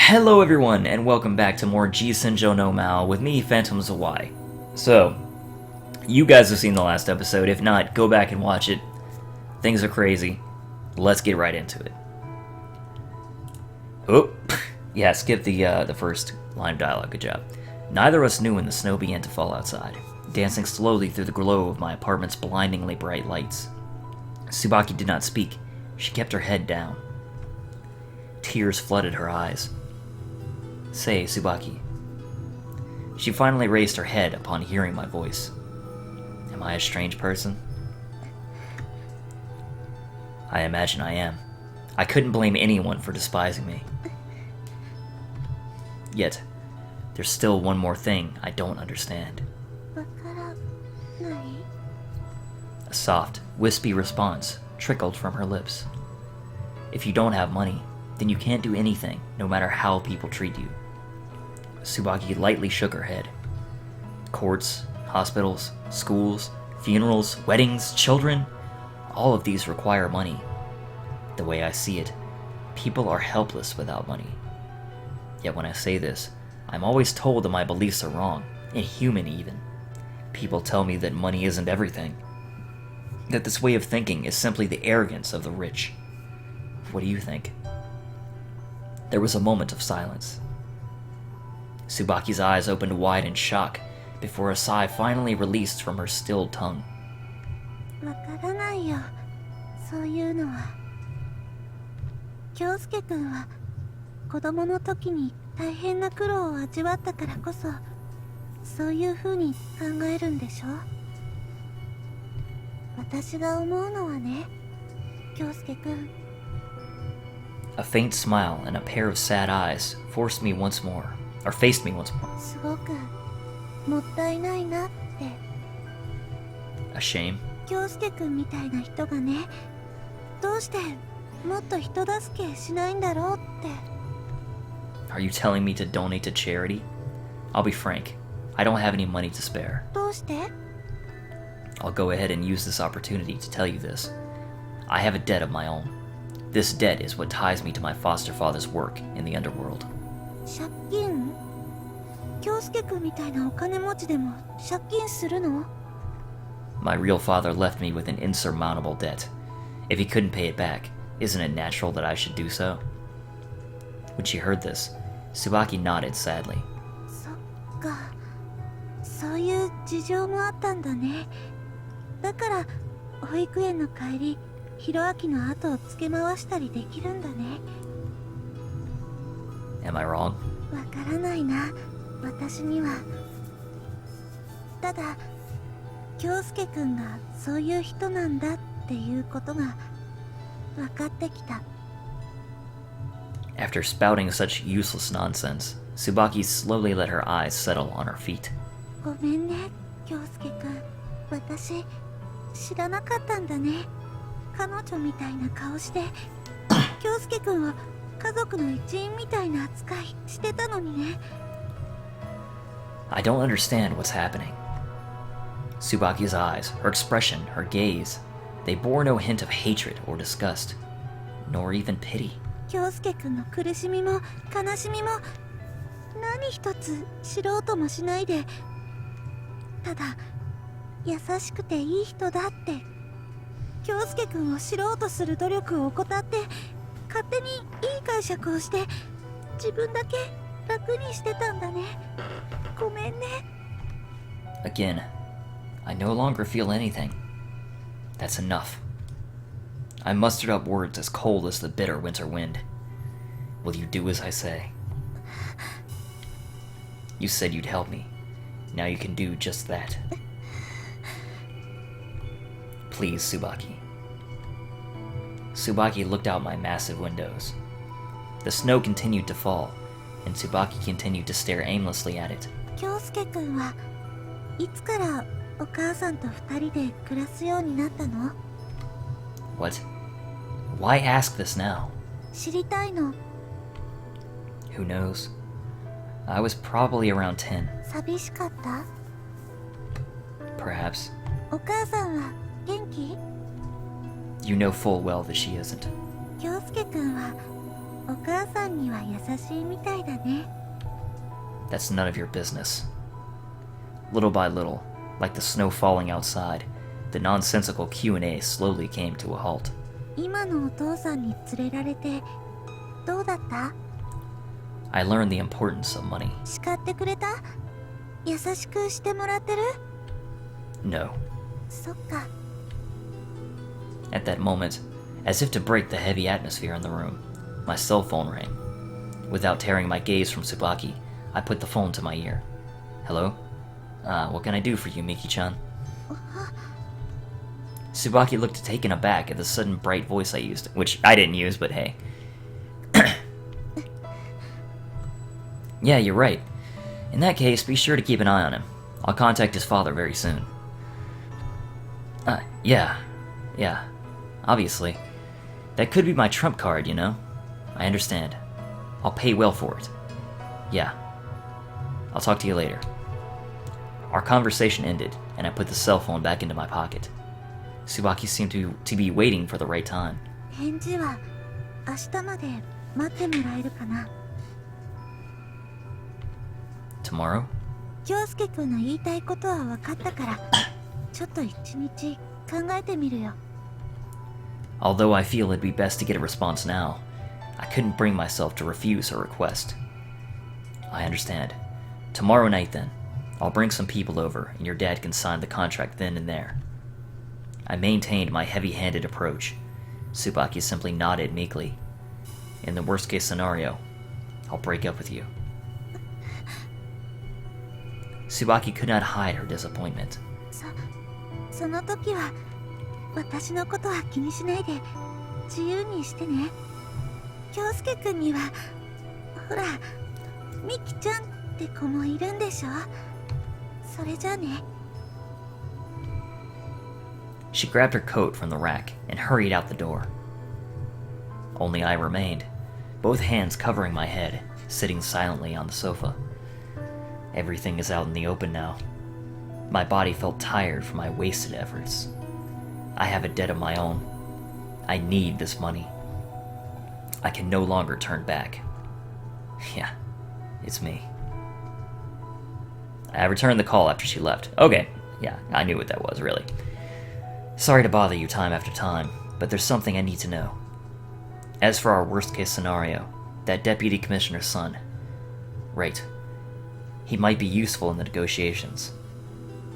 Hello everyone, and welcome back to more G-Senjou no Maou with me, Phantoms of Y. So, you guys have seen the last episode. If not, go back and watch it. Things are crazy. Let's get right into it. Oh, yeah, skip the first line of dialogue, good job. Neither of us knew when the snow began to fall outside, dancing slowly through the glow of my apartment's blindingly bright lights. Tsubaki did not speak. She kept her head down. Tears flooded her eyes. Say, Tsubaki. She finally raised her head upon hearing my voice. Am I a strange person? I imagine I am. I couldn't blame anyone for despising me. Yet, there's still one more thing I don't understand. A soft, wispy response trickled from her lips. If you don't have money, then you can't do anything, no matter how people treat you. Tsubaki lightly shook her head. Courts, hospitals, schools, funerals, weddings, children, all of these require money. The way I see it, people are helpless without money. Yet when I say this, I'm always told that my beliefs are wrong, inhuman even. People tell me that money isn't everything, that this way of thinking is simply the arrogance of the rich. What do you think? There was a moment of silence. Tsubaki's eyes opened wide in shock before a sigh finally released from her stilled tongue. わからないよ、そういうのは。京介くんは子供の時に大変な苦労を味わったからこそ、そういう風に考えるんでしょ。私が思うのはね、京介くん。A faint smile and a pair of sad eyes faced me once more. すごくもったいないなって。A shame. 京介くんみたいな人がね、どうしてもっと人助けしないんだろうって。Are you telling me to donate to charity? I'll be frank. I don't have any money to spare. どうして？ I'll go ahead and use this opportunity to tell you this. I have a debt of my own. This debt is what ties me to my foster father's work in the underworld. 借金？京介くんみたいなお金持ちでも借金するの？ My real father left me with an insurmountable debt. If he couldn't pay it back, isn't it natural that I should do so? When she heard this, Tsubaki nodded sadly. そっか、そういう事情もあったんだね。だから保育園の帰り、ひろあきの後をつけ回したりできるんだね。Am I wrong? わからないな、私には。ただ、京介くんがそういう人なんだっていうことが分かってきた。After spouting such useless nonsense, Tsubaki slowly let her eyes settle on her feet. ごめんね、京介くん。私、知らなかったんだね。彼女みたいな顔して、京介くんを家族の一員みたいな扱いしてたのにね。I don't understand what's happening. Tsubaki's eyes, her expression, her gaze, they bore no hint of hatred or disgust, nor even pity. 京介くんの苦しみも悲しみも何一つ知ろうともしないで、ただ優しくていい人だって京介くんを知ろうとする努力を怠って、勝手にいい解釈をして自分だけ楽にしてたんだね。ごめんね。 Again, I no longer feel anything. That's enough. I mustered up words as cold as the bitter winter wind. Will you do as I say? You said you'd help me. Now you can do just that. Please, Tsubaki. Tsubaki looked out my massive windows. The snow continued to fall, and Tsubaki continued to stare aimlessly at it. 京介くんはいつからお母さんと二人で暮らすようになったの？ What? Why ask this now? 知りたいの。 Who knows? I was probably around 10. 寂しかった？ Perhaps. お母さんは元気？ You know full well that she isn't. 京介くんはお母さんには優しいみたいだね。 That's none of your business. Little by little, like the snow falling outside, the nonsensical Q&A slowly came to a halt. 今のお父さんに連れられてどうだった？ I learned the importance of money. 叱ってくれた？優しくしてもらってる？ No. そっか。 At that moment, as if to break the heavy atmosphere in the room, my cell phone rang. Without tearing my gaze from Tsubaki, I put the phone to my ear. Hello? What can I do for you, Miki-chan? Tsubaki looked taken aback at the sudden bright voice I used, which I didn't use, but hey. Yeah, you're right. In that case, be sure to keep an eye on him. I'll contact his father very soon. Yeah, obviously. That could be my trump card, you know? I understand. I'll pay well for it. Yeah. I'll talk to you later. Our conversation ended, and I put the cell phone back into my pocket. Tsubaki seemed to be waiting for the right time. 返事は明日まで待ってもらえるかな。 Tomorrow? 京介くんの言いたいことは分かったから、ちょっと一日考えてみるよ。 Although I feel it'd be best to get a response now, I couldn't bring myself to refuse her request. I understand. Tomorrow night, then. I'll bring some people over, and your dad can sign the contract then and there. I maintained my heavy-handed approach. Tsubaki simply nodded meekly. In the worst-case scenario, I'll break up with you. Tsubaki could not hide her disappointment. その時は私のことは気にしないで自由にしてね。京介くんにはほらミキちゃんって子もいるんでしょ。それじゃあね。 She grabbed her coat from the rack and hurried out the door. Only I remained, both hands covering my head, sitting silently on the sofa. Everything is out in the open now. My body felt tired from my wasted efforts. I have a debt of my own. I need this money. I can no longer turn back. Yeah, it's me. I returned the call after she left. Okay, yeah, I knew what that was, really. Sorry to bother you time after time, but there's something I need to know. As for our worst-case scenario, that deputy commissioner's son. Right. He might be useful in the negotiations.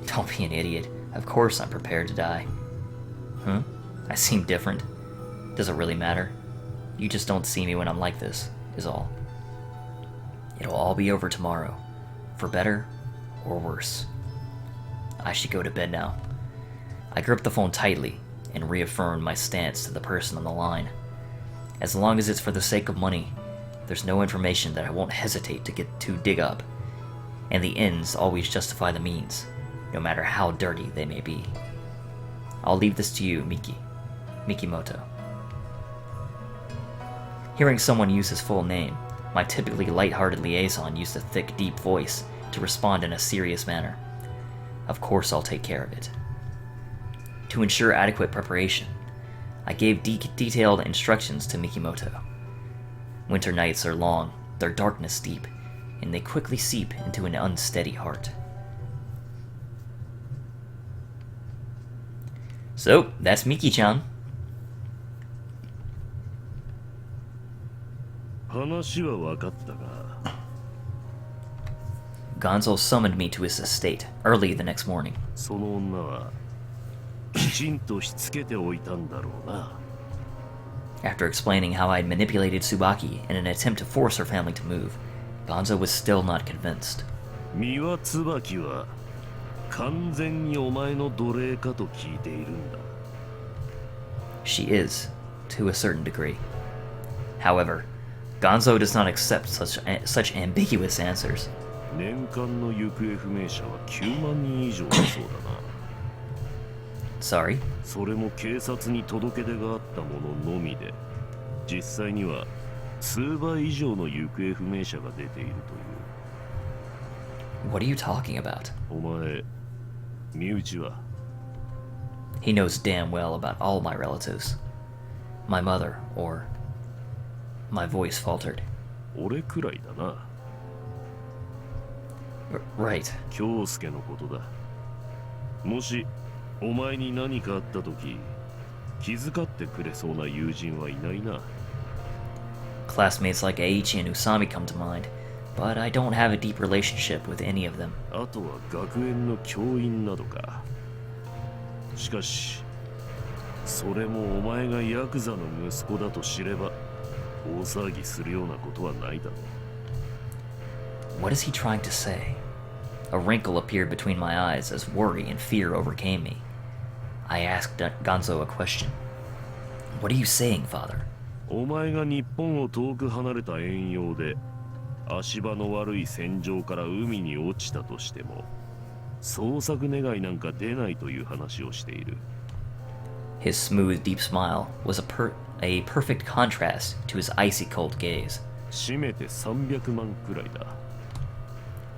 Don't be an idiot. Of course I'm prepared to die. Huh? I seem different. Does it really matter? You just don't see me when I'm like this, is all. It'll all be over tomorrow. For better or worse. I should go to bed now. I gripped the phone tightly and reaffirmed my stance to the person on the line. As long as it's for the sake of money, there's no information that I won't hesitate to dig up. And the ends always justify the means, no matter how dirty they may be. I'll leave this to you, Mikimoto. Hearing someone use his full name, my typically light-hearted liaison used a thick, deep voice to respond in a serious manner. Of course I'll take care of it. To ensure adequate preparation, I gave detailed instructions to Mikimoto. Winter nights are long, their darkness deep, and they quickly seep into an unsteady heart. So, that's Miki-chan. 話は分かったが Gonzo summoned me to his estate early the next morning. その女はきちんとしつけておいたんだろうな After explaining how I had manipulated Tsubaki in an attempt to force her family to move, Gonzo was still not convinced. 三輪椿は完全にお前の奴隷かと聞いているんだ She is, to a certain degree. However, Gonzo does not accept such ambiguous answers. 年間の行方不明者は9万人以上だそうだな Sorry? それも警察に届け出があったもののみで実際には数倍以上の行方不明者が出ているという What are you talking about? お前身内は He knows damn well about all my relatives. My mother, or My voice faltered. 俺くらいだな。Right. 京介のことだ。もしお前に何かあった時、気遣ってくれそうな友人はいないな。Classmates like Eiichi and Usami come to mind, but I don't have a deep relationship with any of them. あとは学園の教員などか。しかしそれもお前がヤクザの息子だと知れば大騒ぎするようなことはないだろう。 What is he trying to say? A wrinkle appeared between my eyes as worry and fear overcame me. I asked Gonzo a question. What are you saying, father? お前が日本を遠く離れた遠洋で足場の悪い戦場から海に落ちたとしても捜索願いなんか出ないという話をしている。 His smooth, deep smile was a perfect contrast to his icy cold gaze. 締めて300万くらいだ。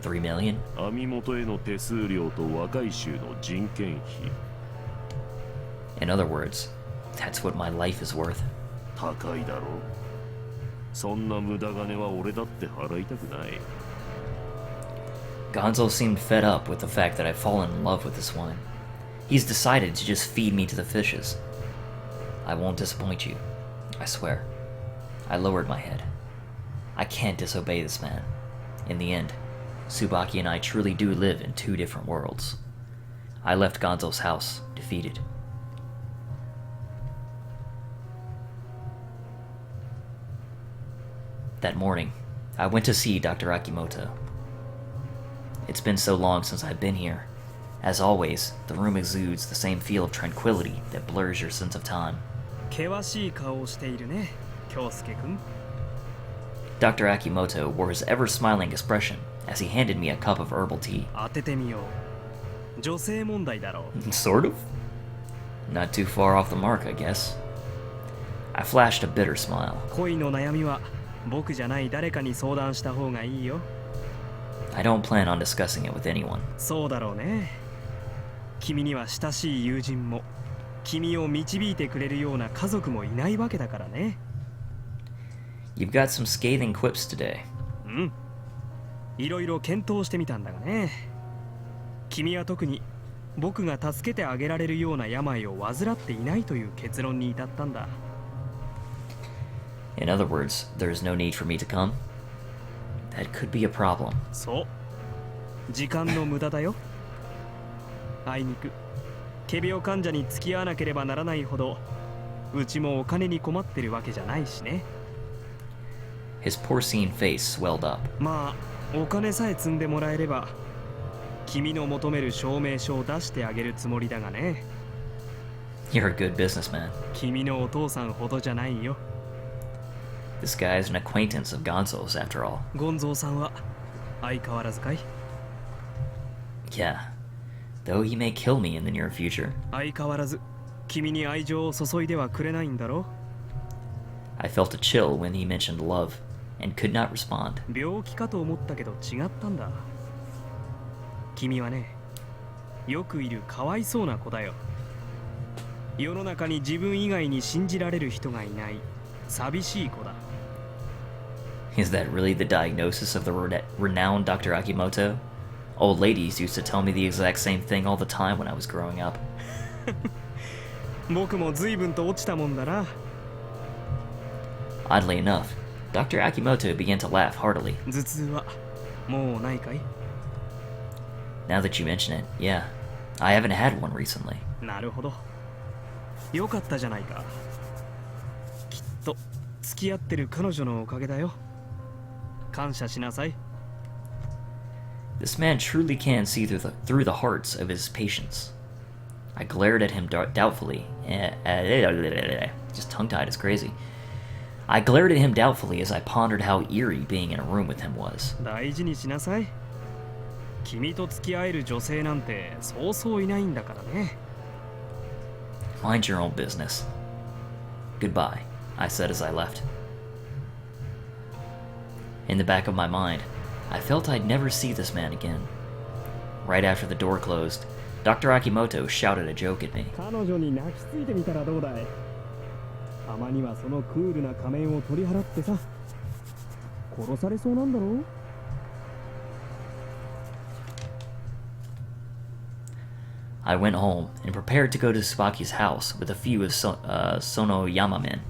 $3 million? 網元への手数料と若い衆の人件費。 In other words, that's what my life is worth. 高いだろう。そんな無駄金は俺だって払いたくない。 Gonzo seemed fed up with the fact that I've fallen in love with this woman. He's decided to just feed me to the fishes. I won't disappoint you, I swear. I lowered my head. I can't disobey this man. In the end, Tsubaki and I truly do live in two different worlds. I left Gonzo's house, defeated. That morning, I went to see Dr. Akimoto. It's been so long since I've been here. As always, the room exudes the same feel of tranquility that blurs your sense of time. 険しい顔をしているね、京介君。 Dr. Akimoto wore his ever-smiling expression as he handed me a cup of herbal tea. 当ててみよう。女性問題だろう。Sort of? Not too far off the mark, I guess. I flashed a bitter smile. 恋の悩みは僕じゃない誰かに相談した方がいいよ。 I don't plan on discussing it with anyone. そうだろうね。君には親しい友人も、君を導いてくれるような家族もいないわけだからね。You've got some scathing quips today. うん。いろいろ検討してみたんだがね。君は特に僕が助けてあげられるような病を患っていないという結論に至ったんだ。 In other words, there's no need for me to come? That could be a problem. そう。時間の無駄だよ。あいにく、仮病患者に付き合わなければならないほど、うちもお金に困ってるわけじゃないしね。His porcine face swelled up. まあ、お金さえ積んでもらえれば、君の求める証明書を出してあげるつもりだがね。You're a good businessman. 君のお父さんほどじゃないよ。This guy is an acquaintance of Gonzo's, after all. ゴンゾーさんは相変わらずかい？ Yeah. Though he may kill me in the near future. 相変わらず君に愛情を注いではくれないんだろ？ I felt a chill when he mentioned love, and could not respond. 病気かと思ったけど違ったんだ。君はね、よくいるかわいそうな子だよ。世の中に自分以外に信じられる人がいない寂しい子だ。 Is that really the diagnosis of the renowned Dr. Akimoto? Old ladies used to tell me the exact same thing all the time when I was growing up. 僕も随分と落ちたもんだな。 Oddly enough, Dr. Akimoto began to laugh heartily. 頭痛はもうないかい？ Now that you mention it, yeah. I haven't had one recently. なるほど。よかったじゃないか。きっと付き合ってる彼女のおかげだよ。感謝しなさい。 This man truly can see through the hearts of his patients. I glared at him doubtfully. Just tongue-tied is crazy. I glared at him doubtfully as I pondered how eerie being in a room with him was. 大事にしなさい。君と付き合える女性なんてそうそういないんだからね。 Mind your own business. Goodbye, I said as I left. In the back of my mind, I felt I'd never see this man again. Right after the door closed, Dr. Akimoto shouted a joke at me. 彼女に泣きついてみたらどうだい？たまにはそのクールな仮面を取り払ってさ。殺されそうなんだろう。I went home and prepared to go to Tsubaki's house with a few of Sonoyama men.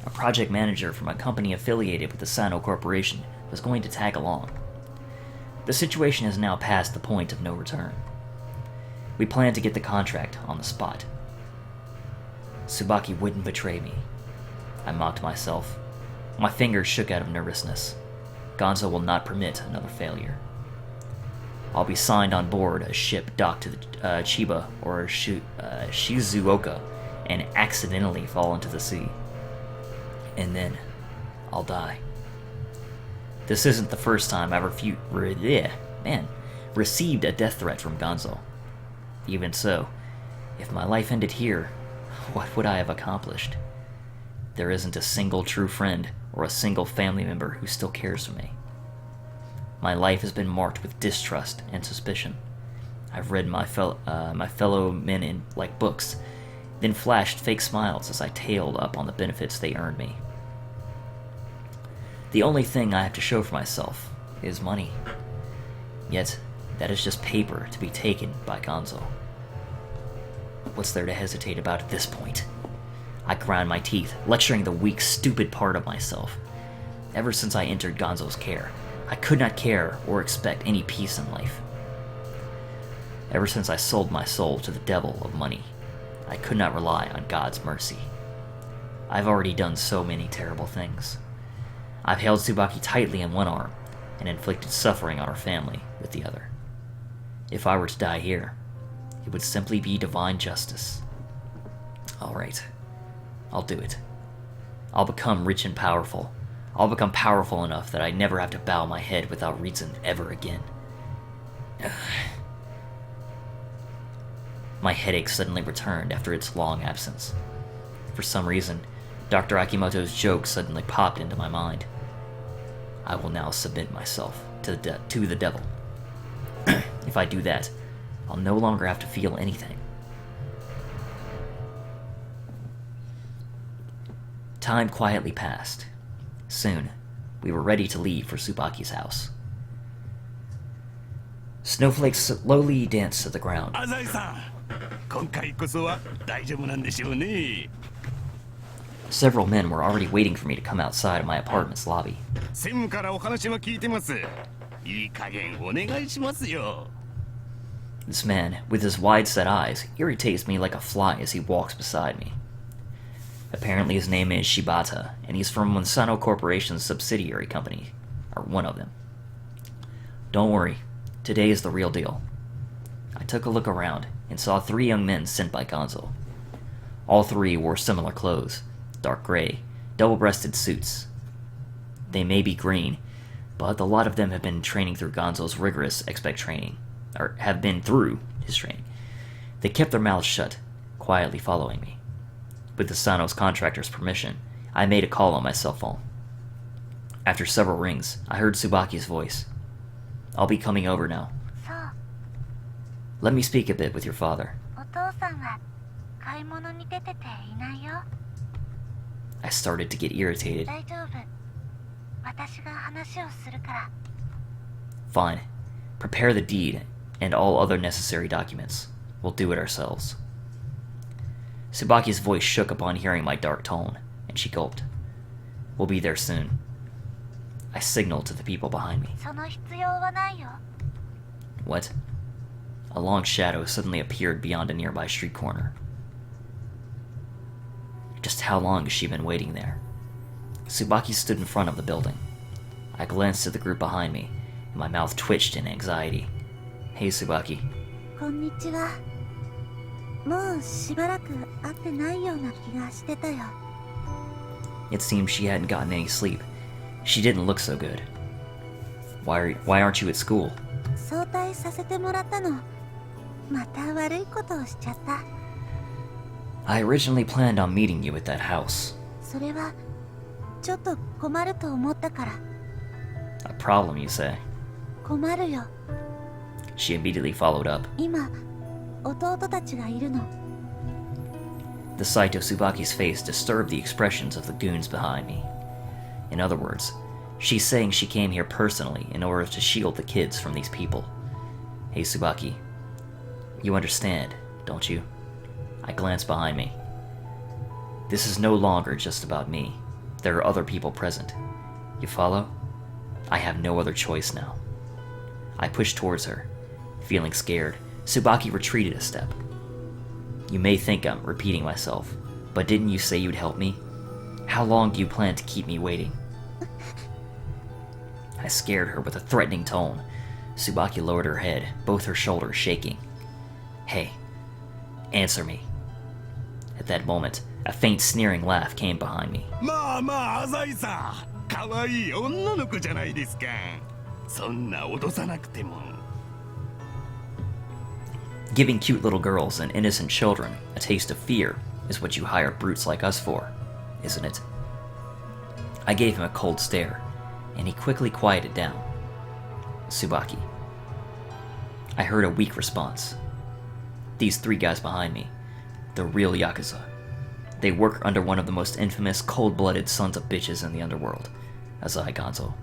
A project manager from a company affiliated with the Sino Corporation was going to tag along. The situation has now passed the point of no return. We planned to get the contract on the spot. Tsubaki wouldn't betray me. I mocked myself. My fingers shook out of nervousness. Gonzo will not permit another failure. I'll be signed on board a ship docked to the Chiba or Shizuoka and accidentally fall into the sea. And then I'll die. This isn't the first time I've received a death threat from Gonzo. Even so, if my life ended here, what would I have accomplished? There isn't a single true friend or a single family member who still cares for me. My life has been marked with distrust and suspicion. I've read my fellow men in like books, then flashed fake smiles as I tailed up on the benefits they earned me. The only thing I have to show for myself is money. Yet, that is just paper to be taken by Gonzo. What's there to hesitate about at this point? I grind my teeth, lecturing the weak, stupid part of myself. Ever since I entered Gonzo's care, I could not care or expect any peace in life. Ever since I sold my soul to the devil of money, I could not rely on God's mercy. I've already done so many terrible things. I've held Tsubaki tightly in one arm and inflicted suffering on her family with the other. If I were to die here, it would simply be divine justice. Alright, I'll do it. I'll become rich and powerful. I'll become powerful enough that I never have to bow my head without reason ever again. My headache suddenly returned after its long absence. For some reason, Dr. Akimoto's joke suddenly popped into my mind. I will now submit myself to the devil. If I do that, I'll no longer have to feel anything. Time quietly passed. Soon, we were ready to leave for Tsubaki's house. Snowflakes slowly danced to the ground. Several men were already waiting for me to come outside of my apartment's lobby. This man, with his wide-set eyes, irritates me like a fly as he walks beside me. Apparently his name is Shibata, and he's from Sino Corporation's subsidiary company, or one of them. Don't worry, today is the real deal. I took a look around and saw 3 young men sent by Gonzo. All 3 wore similar clothes, dark gray, double-breasted suits. They may be green, but a lot of them have been training through Gonzo's rigorous expect training, or have been through his training. They kept their mouths shut, quietly following me. With the Sano's contractor's permission, I made a call on my cell phone. After several rings, I heard Tsubaki's voice. I'll be coming over now. Let me speak a bit with your father. I started to get irritated. Fine. Prepare the deed and all other necessary documents. We'll do it ourselves. Tsubaki's voice shook upon hearing my dark tone, and she gulped. We'll be there soon. I signaled to the people behind me. What? A long shadow suddenly appeared beyond a nearby street corner. Just how long has she been waiting there? Tsubaki stood in front of the building. I glanced at the group behind me, and my mouth twitched in anxiety. Hey, Tsubaki. Konnichiwa. もうしばらく会ってないような気がしてたよ。It seemed she hadn't gotten any sleep. She didn't look so good. Why aren't you at school? 早退させてもらったの。また悪いことをしちゃった。I originally planned on meeting you at that house. それはちょっと困ると思ったから。A problem, you say? 困るよ。She immediately followed up. 今、弟たちがいるの。The sight of Tsubaki's face disturbed the expressions of the goons behind me. In other words, she's saying she came here personally in order to shield the kids from these people. Hey Tsubaki, you understand, don't you? I glanced behind me. This is no longer just about me. There are other people present. You follow? I have no other choice now. I pushed towards her. Feeling scared, Tsubaki retreated a step. You may think I'm repeating myself, but didn't you say you'd help me? How long do you plan to keep me waiting? I scared her with a threatening tone. Tsubaki lowered her head, both her shoulders shaking. Hey, answer me. At that moment, a faint sneering laugh came behind me. まあまあ浅井さん、可愛い女の子じゃないですか。そんな脅さなくても。Giving cute little girls and innocent children a taste of fear is what you hire brutes like us for, isn't it? I gave him a cold stare, and he quickly quieted down. Tsubaki. I heard a weak response. These three guys behind me, the real Yakuza. They work under one of the most infamous, cold-blooded sons of bitches in the underworld, Azai Gonzo.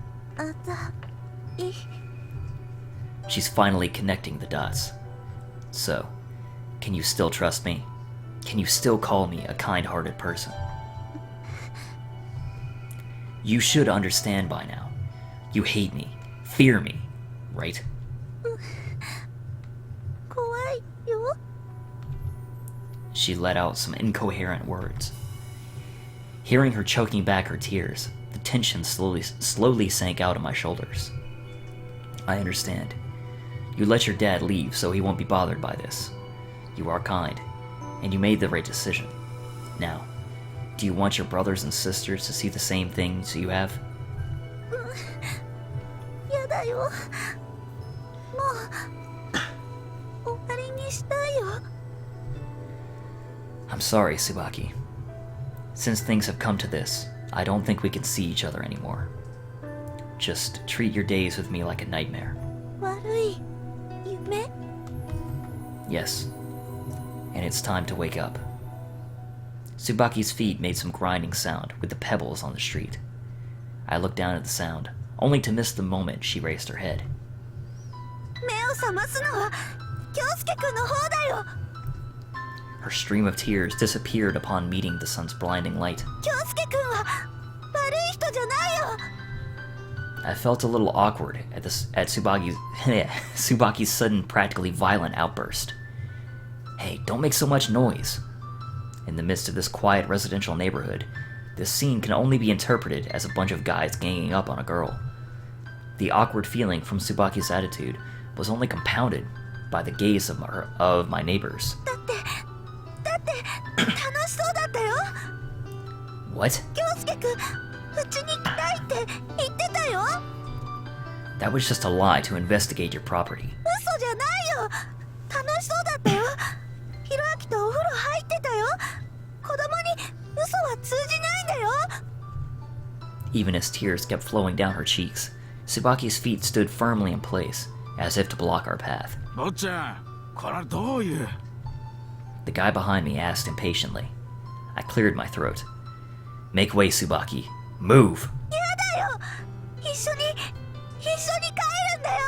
She's finally connecting the dots. So, can you still trust me? Can you still call me a kind-hearted person? You should understand by now. You hate me, fear me, right? 怖いよ。 She let out some incoherent words. Hearing her choking back her tears, the tension slowly sank out of my shoulders. I understand. You let your dad leave so he won't be bothered by this. You are kind, and you made the right decision. Now, do you want your brothers and sisters to see the same things you have? やだよ。もう終わりにしたいよ。 I'm sorry, Tsubaki. Since things have come to this, I don't think we can see each other anymore. Just treat your days with me like a nightmare. 悪い夢？ Yes. And it's time to wake up. Tsubaki's feet made some grinding sound with the pebbles on the street. I looked down at the sound, only to miss the moment she raised her head. 目を覚ますのは京介くんの方だよ。 Her stream of tears disappeared upon meeting the sun's blinding light. 京介くんは悪い人じゃないよ。 I felt a little awkward at Tsubaki's sudden, practically violent outburst. Hey, don't make so much noise. In the midst of this quiet residential neighborhood, this scene can only be interpreted as a bunch of guys ganging up on a girl. The awkward feeling from Tsubaki's attitude was only compounded by the gaze of my neighbors. だって楽しそうだったよ。 What? 京介くん、うちに来たいって言ってたよ。 That was just a lie to investigate your property. 嘘じゃないよ。楽しそうだったよ。ひろあきとお風呂入ってたよ。子供に嘘は通じないんだよ。 Even as tears kept flowing down her cheeks, Tsubaki's feet stood firmly in place, as if to block our path. 坊ちゃん、これどういう？ The guy behind me asked impatiently. I cleared my throat. Make way, Tsubaki. Move! やだよ。一緒に帰るんだよ。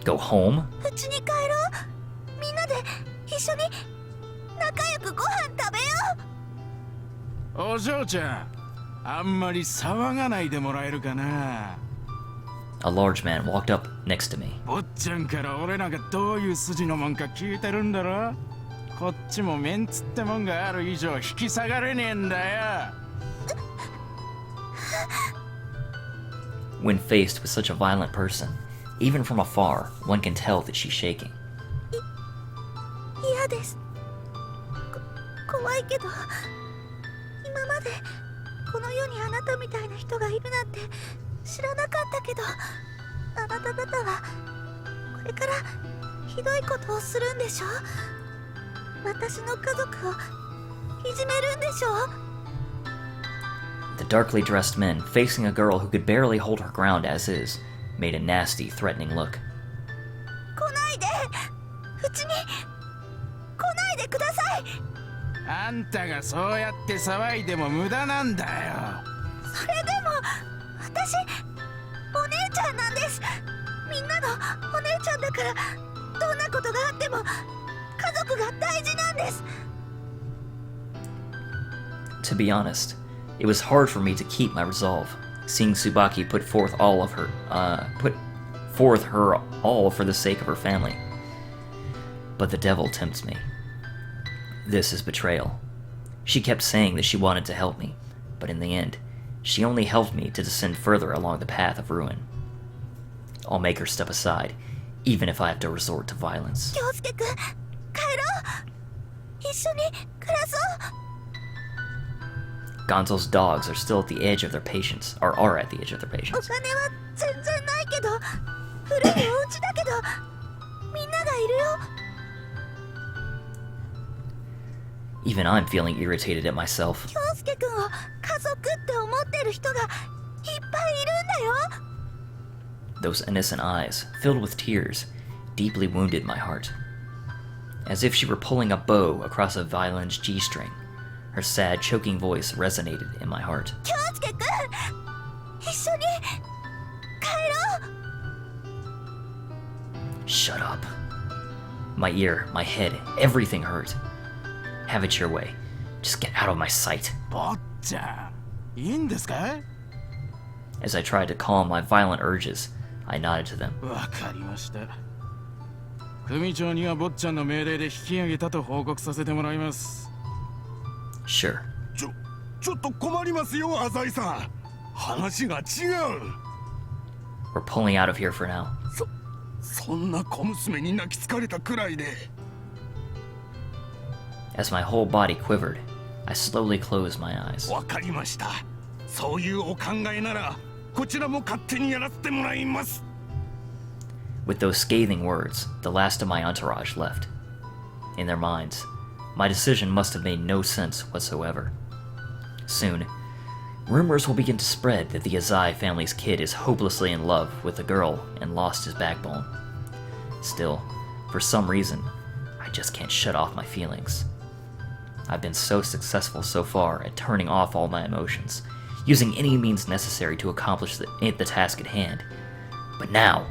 Go home? うちに帰ろう。みんなで一緒に仲良くご飯食べよう。お嬢ちゃん、あんまり騒がないでもらえるかな。 A large man walked up next to me. 坊ちゃんから俺なんかどういう筋のもんか聞いてるんだろ。こっちもメンツってもんがある以上引き下がれねえんだよ。 When faced with such a violent person, even from afar, one can tell that she's shaking. 嫌です。怖いけど、今までこの世にあなたみたいな人がいるなんて知らなかったけど、あなた方はこれからひどいことをするんでしょ。私の家族をいじめるんでしょ。 The darkly dressed men, facing a girl who could barely hold her ground as is, made a nasty, threatening look. 来ないで。うちに来ないでください。あんたがそうやって騒いでも無駄なんだよ。それでも私お姉ちゃんなんです。みんなのお姉ちゃんだから、どんなことがあっても家族が大事なんです。 To be honest, it was hard for me to keep my resolve, seeing Tsubaki put forth her all for the sake of her family. But the devil tempts me. This is betrayal. She kept saying that she wanted to help me, but in the end, she only helped me to descend further along the path of ruin. I'll make her step aside, even if I have to resort to violence. 京介くん、帰ろう。一緒に暮らそう。 Gonzo's dogs are still at the edge of their patience, or are at the edge of their お patience. 金は全然ないけど、古いお家だけど、みんながいるよ。 Even I'm feeling irritated at myself. 京介くんを家族って思ってる人がいっぱいいるんだよ。 Those innocent eyes, filled with tears, deeply wounded my heart. As if she were pulling a bow across a violin's G-string, her sad, choking voice resonated in my heart. 京介くん、一緒に帰ろう。 Shut up. My ear, my head, everything hurt. Have it your way. Just get out of my sight. 坊ちゃん、いいんですか？ As I tried to calm my violent urges, I nodded to them. わかりました。組長には坊ちゃんの命令で引き上げたと報告させてもらいます。 Sure. ちょっと困りますよ、浅井さん。話が違う。We're pulling out of here for now. そんな小娘に泣きつかれたくらいで。As my whole body quivered, I slowly closed my eyes. わかりました。そういうお考えなら、こちらも勝手にやらせてもらいます。 With those scathing words, the last of my entourage left. In their minds, my decision must have made no sense whatsoever. Soon, rumors will begin to spread that the Azai family's kid is hopelessly in love with a girl and lost his backbone. Still, for some reason, I just can't shut off my feelings. I've been so successful so far at turning off all my emotions, using any means necessary to accomplish the task at hand. But now,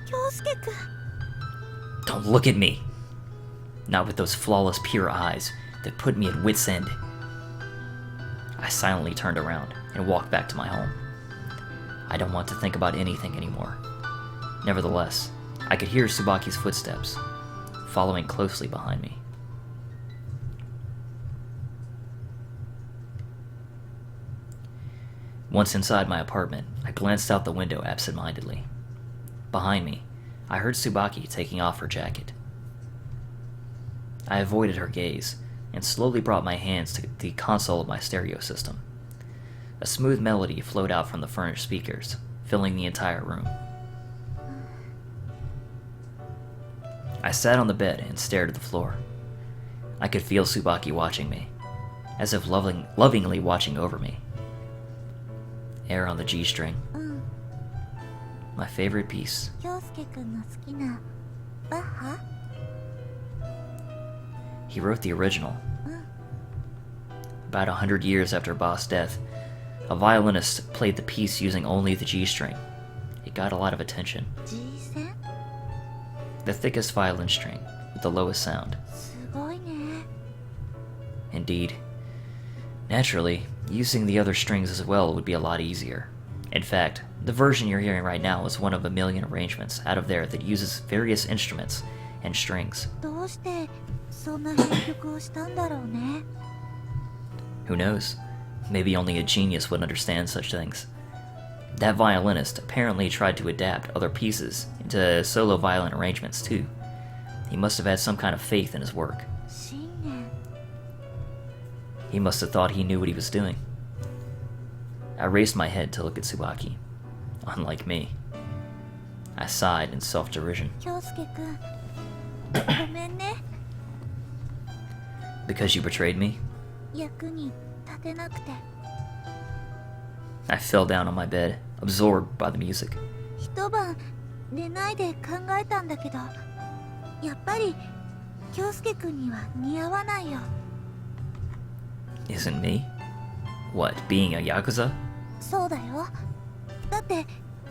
京介くん、 don't look at me! Not with those flawless, pure eyes that put me at wit's end. I silently turned around and walked back to my home. I don't want to think about anything anymore. Nevertheless, I could hear Tsubaki's footsteps, following closely behind me. Once inside my apartment, I glanced out the window absent-mindedly. Behind me, I heard Tsubaki taking off her jacket. I avoided her gaze and slowly brought my hands to the console of my stereo system. A smooth melody flowed out from the furnished speakers, filling the entire room. I sat on the bed and stared at the floor. I could feel Tsubaki watching me, as if lovingly watching over me. Air on the G-string. うん、 My favorite piece. 京介くんの好きなバッハ？ He wrote the original. うん、 About 100 years after Bach's death, a violinist played the piece using only the G-string. It got a lot of attention. G 線？ The thickest violin string, with the lowest sound. すごいね。 Indeed. Naturally, using the other strings as well would be a lot easier. In fact, the version you're hearing right now is one of a million arrangements out of there that uses various instruments and strings. どうしてそんな編曲をしたんだろうね。 Who knows? Maybe only a genius would understand such things. That violinist apparently tried to adapt other pieces into solo violin arrangements too. He must have had some kind of faith in his work. 信念。 He must have thought he knew what he was doing. I raised my head to look at Tsubaki. Unlike me. I sighed in self-derision. 京介くん、ごめんね。 Because you betrayed me? 役に立てなくて。 I fell down on my bed, absorbed by the music. 一晩寝ないで考えたんだけど、やっぱり京介くんには似合わないよ。Isn't me? What, being a Yakuza? そうだよ。だって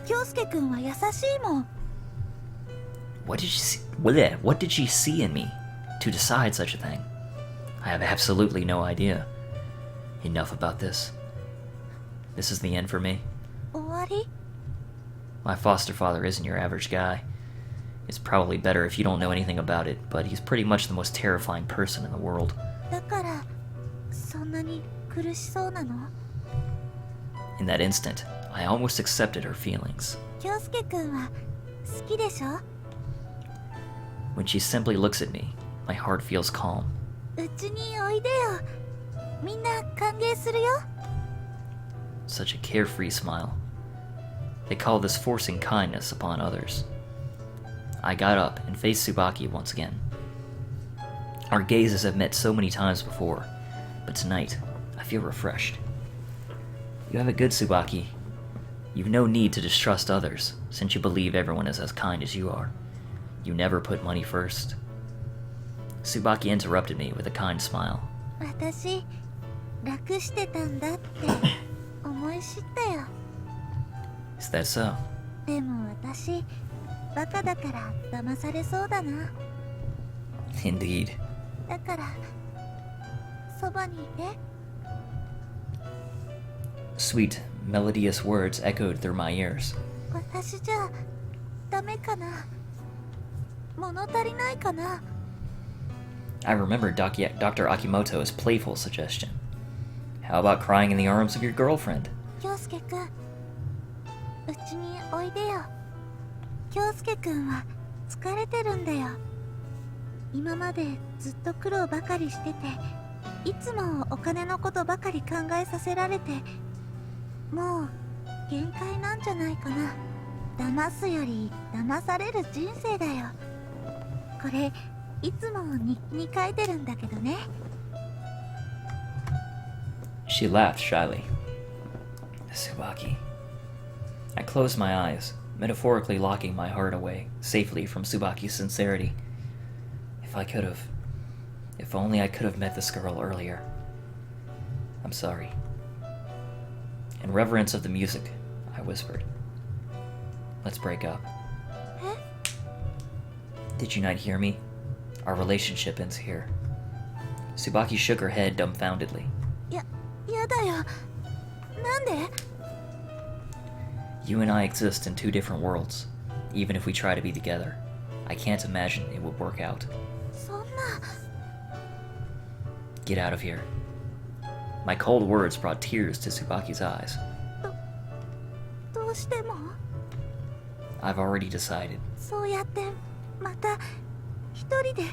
京介くんは優しいもん。 What did she see in me to decide such a thing? I have absolutely no idea. Enough about this. This is the end for me. 終わり？ My foster father isn't your average guy. It's probably better if you don't know anything about it, but he's pretty much the most terrifying person in the world. だからそんなに苦しそうなの？ In that instant, I almost accepted her feelings. 京介くんは好きでしょ？ When she simply looks at me, my heart feels calm. うちにおいでよ。みんな歓迎するよ。 Such a carefree smile. They call this forcing kindness upon others. I got up and faced Tsubaki once again. Our gazes have met so many times before, but tonight, I feel refreshed. You have it good, Tsubaki. You've no need to distrust others, since you believe everyone is as kind as you are. You never put money first. Tsubaki interrupted me with a kind smile. 私楽してたんだって思い知ったよ。 Is that so? でも私バカだから騙されそうだな。 Indeed. だからそばにいて。 Sweet, melodious words echoed through my ears. 私じゃダメかな。物足りないかな。 I remembered Dr. Akimoto's playful suggestion. How about crying in the arms of your girlfriend? 京介くん、うちにおいでよ。京介くんは疲れてるんだよ。今までずっと苦労ばかりしてて、いつもお金のことばかり考えさせられて、もう限界なんじゃないかな。騙すより騙される人生だよ。これいつも日記に書いてるんだけどね。 She laughed shyly. Tsubaki. I closed my eyes, metaphorically locking my heart away safely from Tsubaki's sincerity. If only I could have met this girl earlier. I'm sorry. In reverence of the music, I whispered. Let's break up. Huh? Did you not hear me? Our relationship ends here. Tsubaki shook her head dumbfoundedly. やだよ。なんで？ You and I exist in two different worlds. Even if we try to be together, I can't imagine it would work out. そんな。 Get out of here. My cold words brought tears to Tsubaki's eyes. どうしても？ I've already decided. そうやってまた一人で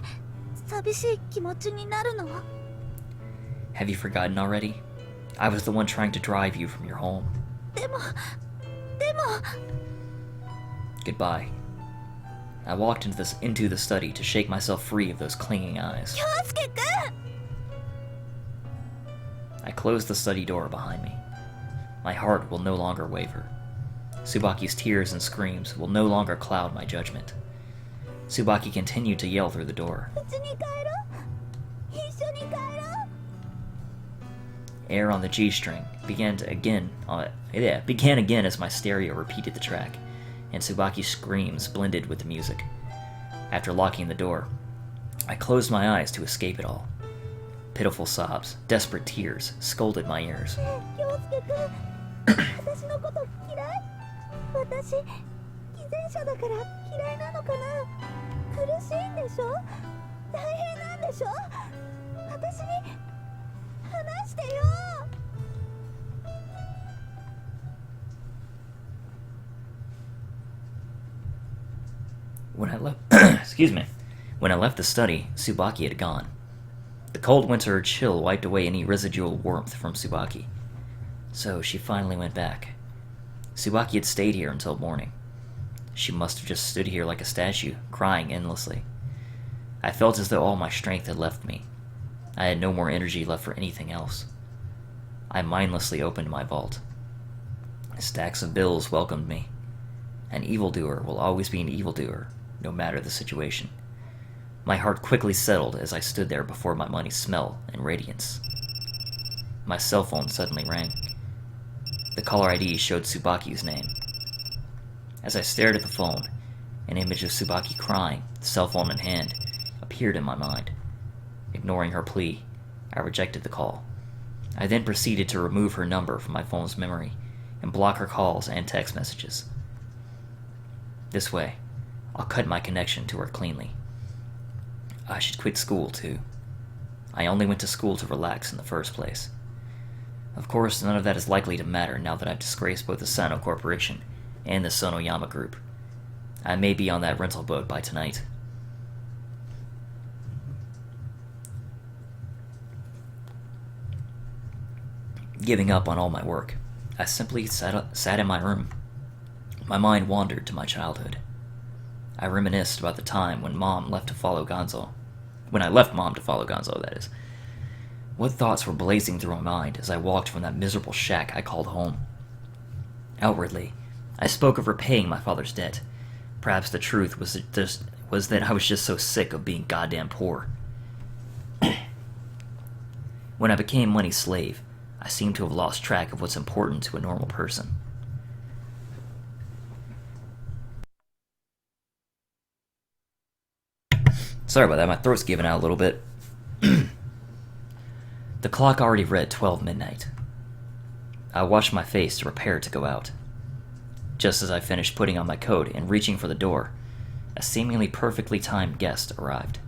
寂しい気持ちになるの？ Have you forgotten already? I was the one trying to drive you from your home. でも。 Goodbye. I walked into the study to shake myself free of those clinging eyes. 京介くん！ I closed the study door behind me. My heart will no longer waver. Tsubaki's tears and screams will no longer cloud my judgment. Tsubaki continued to yell through the door. うちに帰ろう。一緒に帰ろう。 Air on the G-string began again as my stereo repeated the track, and Tsubaki's screams blended with the music. After locking the door, I closed my eyes to escape it all. Pitiful sobs, desperate tears scolded my ears. 京介くん、私のこと嫌い？私、偽善者だから嫌いなのかな？苦しいんでしょ？大変なんでしょ？私に話してよ。 When I left, When I left the study, Tsubaki had gone. The cold winter chill wiped away any residual warmth from Tsubaki. So she finally went back. Tsubaki had stayed here until morning. She must have just stood here like a statue, crying endlessly. I felt as though all my strength had left me. I had no more energy left for anything else. I mindlessly opened my vault. Stacks of bills welcomed me. An evildoer will always be an evildoer, no matter the situation. My heart quickly settled as I stood there before my money's smell and radiance. my cell phone suddenly rang. The caller ID showed Tsubaki's name. As I stared at the phone, an image of Tsubaki crying, cell phone in hand, appeared in my mind. Ignoring her plea, I rejected the call. I then proceeded to remove her number from my phone's memory and block her calls and text messages. This way, I'll cut my connection to her cleanly. I should quit school, too. I only went to school to relax in the first place. Of course, none of that is likely to matter now that I've disgraced both the Sano Corporation and the Sonoyama Group. I may be on that rental boat by tonight. Giving up on all my work, I simply sat in my room. My mind wandered to my childhood. I reminisced about the time when Mom left to follow Gonzo. When I left Mom to follow Gonzo, that is. What thoughts were blazing through my mind as I walked from that miserable shack I called home? Outwardly, I spoke of repaying my father's debt. Perhaps the truth was that I was just so sick of being goddamn poor. When I became money's slave, I seemed to have lost track of what's important to a normal person. Sorry about that, my throat's giving out a little bit. The clock already read 12 midnight. I washed my face to prepare to go out. Just as I finished putting on my coat and reaching for the door, a seemingly perfectly timed guest arrived.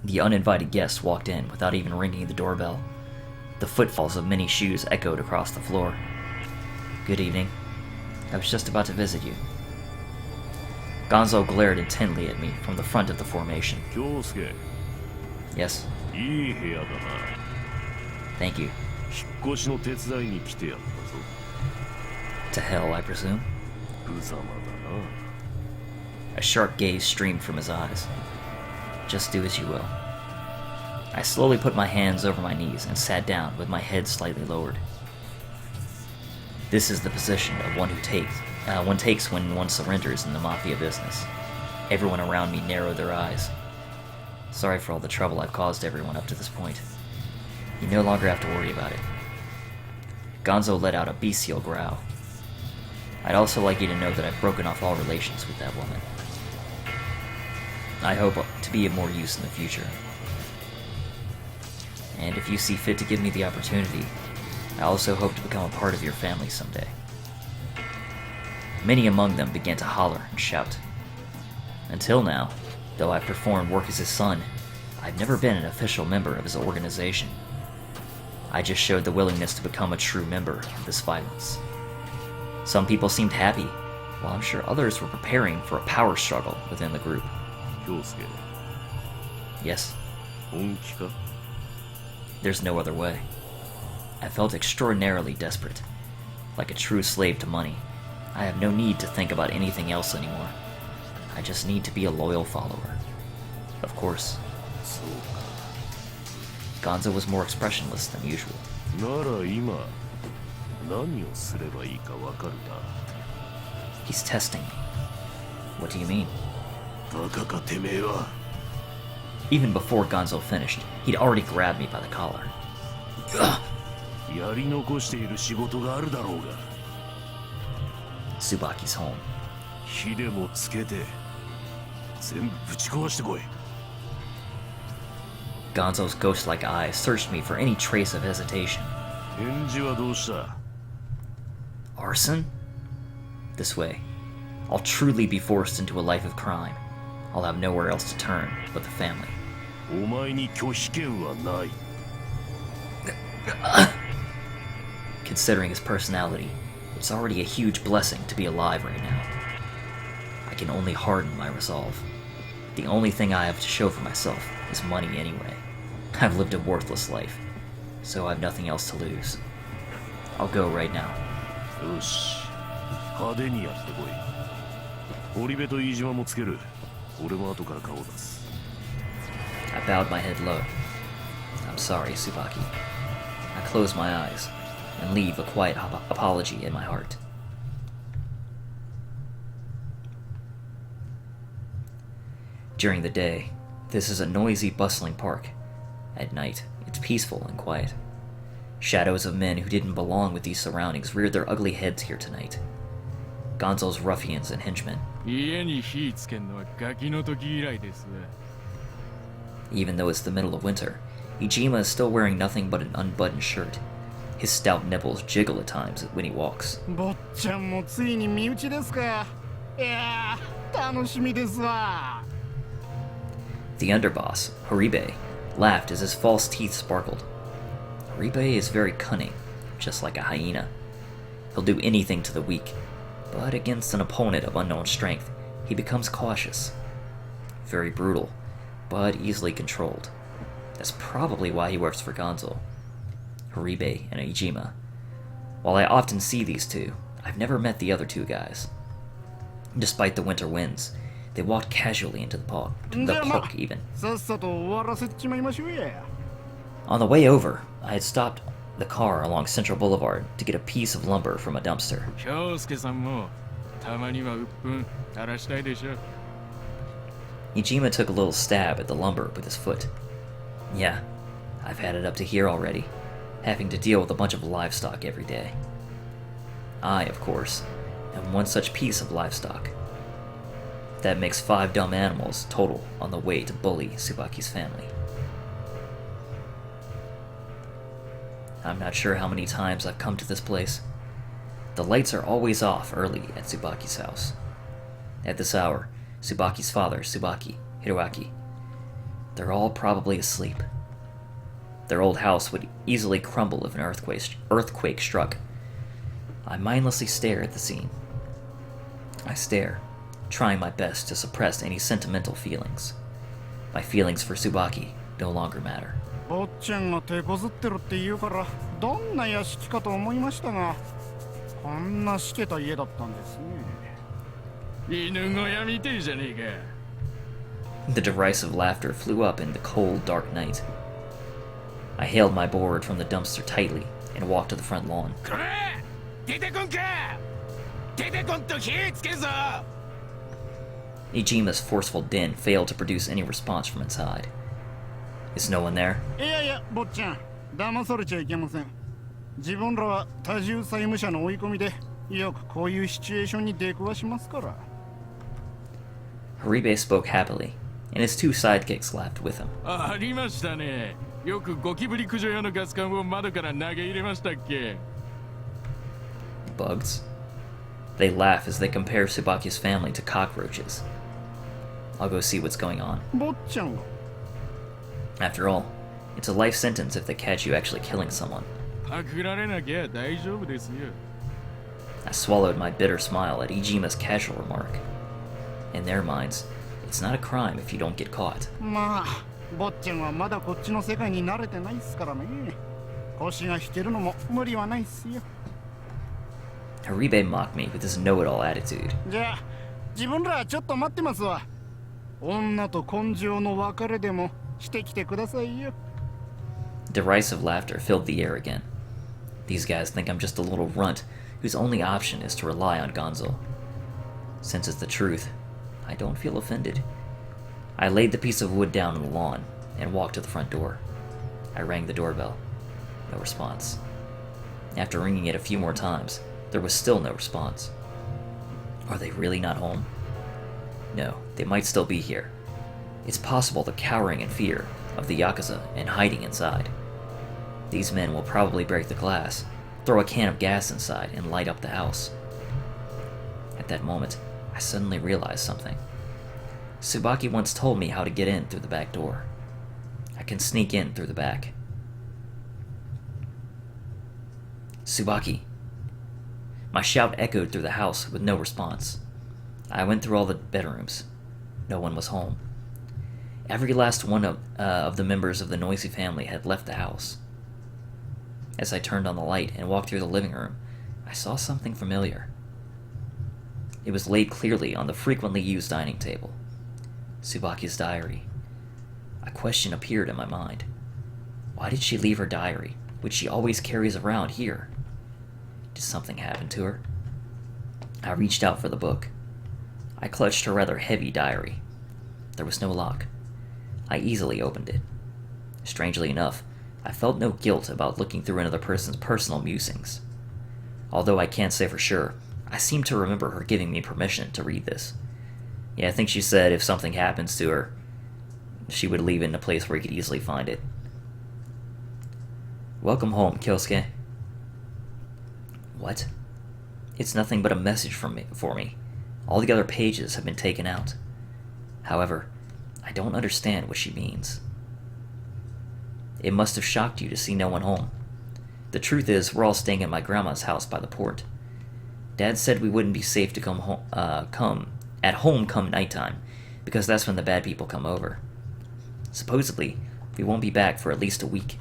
The uninvited guest walked in without even ringing the doorbell. The footfalls of many shoes echoed across the floor. Good evening. I was just about to visit you. Gonzo glared intently at me from the front of the formation. Kyousuke, Yes, いい部屋だな。 thank you. 引っ越しの手伝いに来てやったぞ。 To hell, I presume? 無様だ A sharp gaze streamed from his eyes. Just do as you will. I slowly put my hands over my knees and sat down with my head slightly lowered. This is the position of one takes when one surrenders in the mafia business. Everyone around me narrowed their eyes. Sorry for all the trouble I've caused everyone up to this point. You no longer have to worry about it. Gonzo let out a bestial growl. I'd also like you to know that I've broken off all relations with that woman. I hope to be of more use in the future. And if you see fit to give me the opportunity, I also hope to become a part of your family someday. Many among them began to holler and shout. Until now, though I've performed work as his son, I've never been an official member of his organization. I just showed the willingness to become a true member of this violence. Some people seemed happy, while I'm sure others were preparing for a power struggle within the group. な。Kyousuke, Yes, 本気か？ there's no other way. I felt extraordinarily desperate. Like a true slave to money, I have no need to think about anything else anymore. I just need to be a loyal follower. Of course. そうか。 Gonzo was more expressionless than usual. なら今何をすればいいかわかるな。 He's testing me. What do you mean? バカかてめえは。 Even before Gonzo finished, he'd already grabbed me by the collar. やり残している仕事があるだろうが。 Tsubaki's home. 火でもつけて全部ぶち壊してこい。 Gonzo's ghost-like eyes searched me for any trace of hesitation. 返事はどうした？ Arson? This way, I'll truly be forced into a life of crime. I'll have nowhere else to turn but the family. お前に拒否権はない。 Considering his personality, it's already a huge blessing to be alive right now. I can only harden my resolve. The only thing I have to show for myself is money anyway. I've lived a worthless life, so I've nothing else to lose. I'll go right now. よし、派手にやってこい。堀部と飯島もつける。俺も後から顔を出す。 I bowed my head low. I'm sorry, Tsubaki. I close my eyes and leave a quiet apology in my heart. During the day, this is a noisy, bustling park. At night, It's peaceful and quiet. Shadows of men who didn't belong with these surroundings reared their ugly heads here tonight. Gonzo's ruffians and henchmen. 家に火つけんのはガキの時以来です。 Even though it's the middle of winter, Ijima is still wearing nothing but an unbuttoned shirt. His stout nipples jiggle at times when he walks. 坊ちゃんもついに身内ですか。いやー、楽しみですわ。 The underboss, Horibe, laughed as his false teeth sparkled. Horibe is very cunning, just like a hyena. He'll do anything to the weak, but against an opponent of unknown strength, he becomes cautious. Very brutal, but easily controlled. That's probably why he works for Gonzo, Horibe, and Ijima. While I often see these two, I've never met the other two guys. Despite the winter winds, they walked casually into the park even. さっさと終わらせちまいましょうや。 On the way over, I had stopped the car along Central Boulevard to get a piece of lumber from a dumpster. 京介さんもたまには鬱憤垂らしたいでしょ。 Ijima took a little stab at the lumber with his foot. Yeah, I've had it up to here already, having to deal with a bunch of livestock every day. I, of course, am one such piece of livestock. That makes 5 dumb animals total on the way to bully Tsubaki's family. I'm not sure how many times I've come to this place. The lights are always off early at Tsubaki's house. At this hour, Tsubaki's father, Tsubaki, Hiroaki, they're all probably asleep. Their old house would easily crumble if an earthquake struck. I mindlessly stare at the scene. I stare, trying my best to suppress any sentimental feelings. My feelings for Tsubaki no longer matter. 坊ちゃんが手こずってるって言うからどんな屋敷かと思いましたがこんなしけた家だったんですね。犬小屋みてえじゃねえか。 The derisive laughter flew up in the cold, dark night. I hailed my board from the dumpster tightly and walked to the front lawn. こら出てこんか出てこんと火つけぞ。 Ijima's forceful din failed to produce any response from inside. Is no one there? いやいや坊ちゃん騙されちゃいけません。自分らは多重債務者の追い込みでよくこういうシチュエーションに出くわしますから。 Horibe spoke happily, and his 2 sidekicks laughed with him. ありましたね。よくゴキブリ駆除用のガス管を窓から投げ入れましたっけ。 Bugs? They laugh as they compare Tsubaki's family to cockroaches. I'll go see what's going on. 坊ちゃんが After all, it's a life sentence if they catch you actually killing someone. パクられなきゃ大丈夫ですよ。 I swallowed my bitter smile at Ijima's casual remark. In their minds, it's not a crime if you don't get caught. まあ坊ちゃんはまだこっちの世界に慣れてないっすからね。腰が引けるのも無理はないっすよ。 Horibe mocked me with his know-it-all attitude. じゃあ自分らはちょっと待ってますわ。女と根性の別れでもしてきてくださいよ。 Derisive laughter filled the air again. These guys think I'm just a little runt whose only option is to rely on Gonzo. Since it's the truth, I don't feel offended. I laid the piece of wood down on the lawn and walked to the front door. I rang the doorbell. No response. After ringing it a few more times, there was still no response. Are they really not home? No, they might still be here. It's possible they're cowering in fear of the Yakuza and hiding inside. These men will probably break the glass, throw a can of gas inside, and light up the house. At that moment, I suddenly realized something. Tsubaki once told me how to get in through the back door. I can sneak in through the back. Tsubaki. My shout echoed through the house with no response. I went through all the bedrooms. No one was home. Every last one of the members of the noisy family had left the house. As I turned on the light and walked through the living room, I saw something familiar. It was laid clearly on the frequently used dining table. Tsubaki's diary. A question appeared in my mind. Why did she leave her diary, which she always carries around here? Did something happen to her? I reached out for the book. I clutched her rather heavy diary. There was no lock. I easily opened it. Strangely enough, I felt no guilt about looking through another person's personal musings. Although I can't say for sure, I seem to remember her giving me permission to read this. Yeah, I think she said if something happens to her, she would leave it in a place where you could easily find it. Welcome home, Kyousuke. What? It's nothing but a message for me. All the other pages have been taken out. However, I don't understand what she means. It must have shocked you to see no one home. The truth is, we're all staying at my grandma's house by the port. Dad said we wouldn't be safe to come home come nighttime, because that's when the bad people come over. Supposedly, we won't be back for at least a week.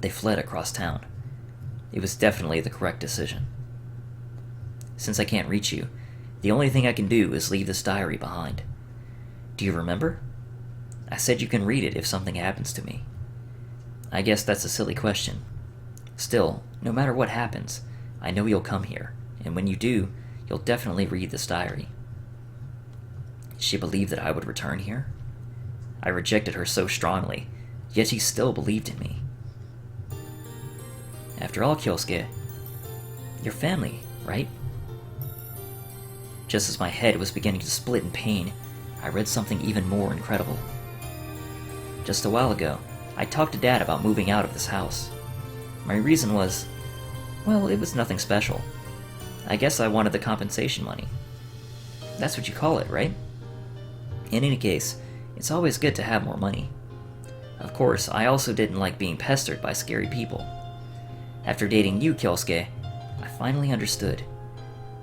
They fled across town. It was definitely the correct decision. Since I can't reach you, the only thing I can do is leave this diary behind. Do you remember? I said you can read it if something happens to me. I guess that's a silly question. Still, no matter what happens, I know you'll come here, and when you do, you'll definitely read this diary. She believed that I would return here? I rejected her so strongly, yet she still believed in me. After all, Kyousuke, your family, right? Just as my head was beginning to split in pain, I read something even more incredible. Just a while ago, I talked to Dad about moving out of this house. My reason was, well, it was nothing special. I guess I wanted the compensation money. That's what you call it, right? In any case, it's always good to have more money. Of course, I also didn't like being pestered by scary people. After dating you, Kyousuke, I finally understood.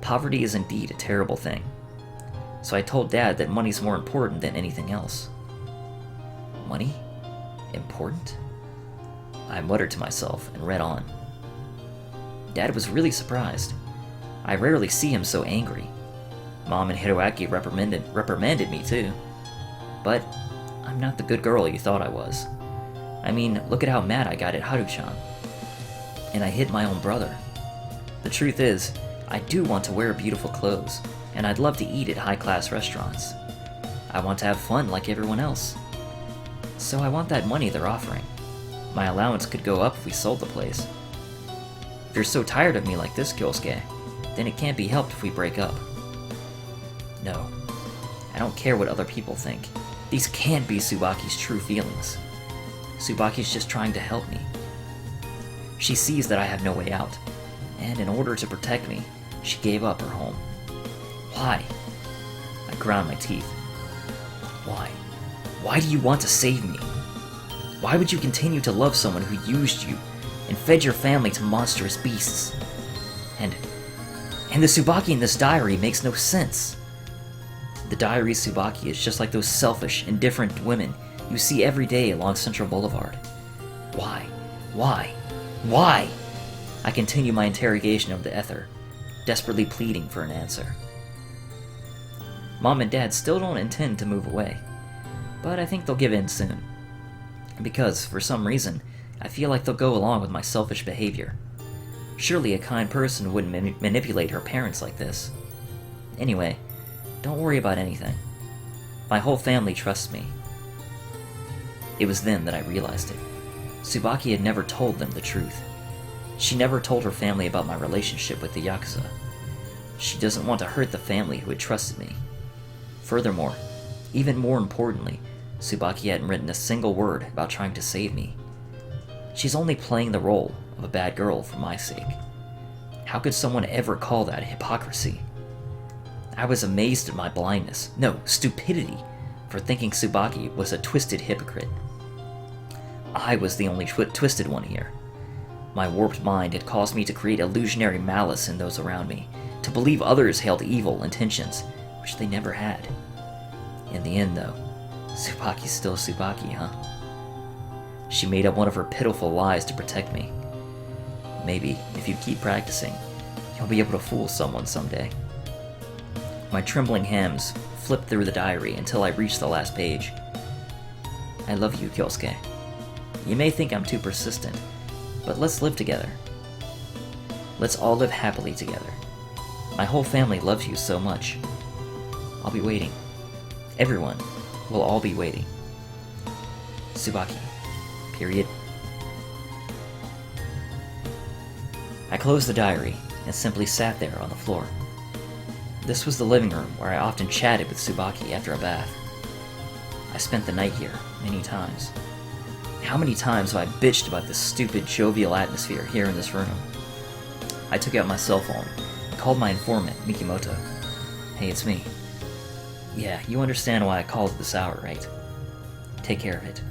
Poverty is indeed a terrible thing. So I told Dad that money's more important than anything else. Money? Important? I muttered to myself and read on. Dad was really surprised. I rarely see him so angry. Mom and Hiroaki reprimanded me too. But I'm not the good girl you thought I was. I mean, look at how mad I got at Haru-chan. And I hit my own brother. The truth is, I do want to wear beautiful clothes, and I'd love to eat at high-class restaurants. I want to have fun like everyone else. So I want that money they're offering. My allowance could go up if we sold the place. If you're so tired of me like this, Kyousuke, then it can't be helped if we break up. No, I don't care what other people think. These can't be Tsubaki's true feelings. Tsubaki's just trying to help me. She sees that I have no way out, and in order to protect me, she gave up her home. Why? I ground my teeth. Why? Why do you want to save me? Why would you continue to love someone who used you and fed your family to monstrous beasts? And the Tsubaki in this diary makes no sense. The diary's Tsubaki is just like those selfish, indifferent women you see every day along Central Boulevard. Why? Why? Why? I continue my interrogation of the ether, desperately pleading for an answer. Mom and Dad still don't intend to move away, but I think they'll give in soon. Because, for some reason, I feel like they'll go along with my selfish behavior. Surely a kind person wouldn't manipulate her parents like this. Anyway, don't worry about anything. My whole family trusts me. It was then that I realized it. Tsubaki had never told them the truth. She never told her family about my relationship with the Yakuza. She doesn't want to hurt the family who had trusted me. Furthermore, even more importantly, Tsubaki hadn't written a single word about trying to save me. She's only playing the role of a bad girl for my sake. How could someone ever call that hypocrisy? I was amazed at my blindness, no, stupidity, for thinking Tsubaki was a twisted hypocrite. I was the only twisted one here. My warped mind had caused me to create illusionary malice in those around me, to believe others held evil intentions, which they never had. In the end, though, Tsubaki's still Tsubaki, huh? She made up one of her pitiful lies to protect me. Maybe, if you keep practicing, you'll be able to fool someone someday. My trembling hands flipped through the diary until I reached the last page. I love you, Kyousuke. You may think I'm too persistent, but let's live together. Let's all live happily together. My whole family loves you so much. I'll be waiting. Everyone will all be waiting. Tsubaki, Period. I closed the diary and simply sat there on the floor. This was the living room where I often chatted with Tsubaki after a bath. I spent the night here many times. How many times have I bitched about this stupid, jovial atmosphere here in this room? I took out my cell phone and called my informant, Mikimoto. Hey, it's me. Yeah, you understand why I called at this hour, right? Take care of it.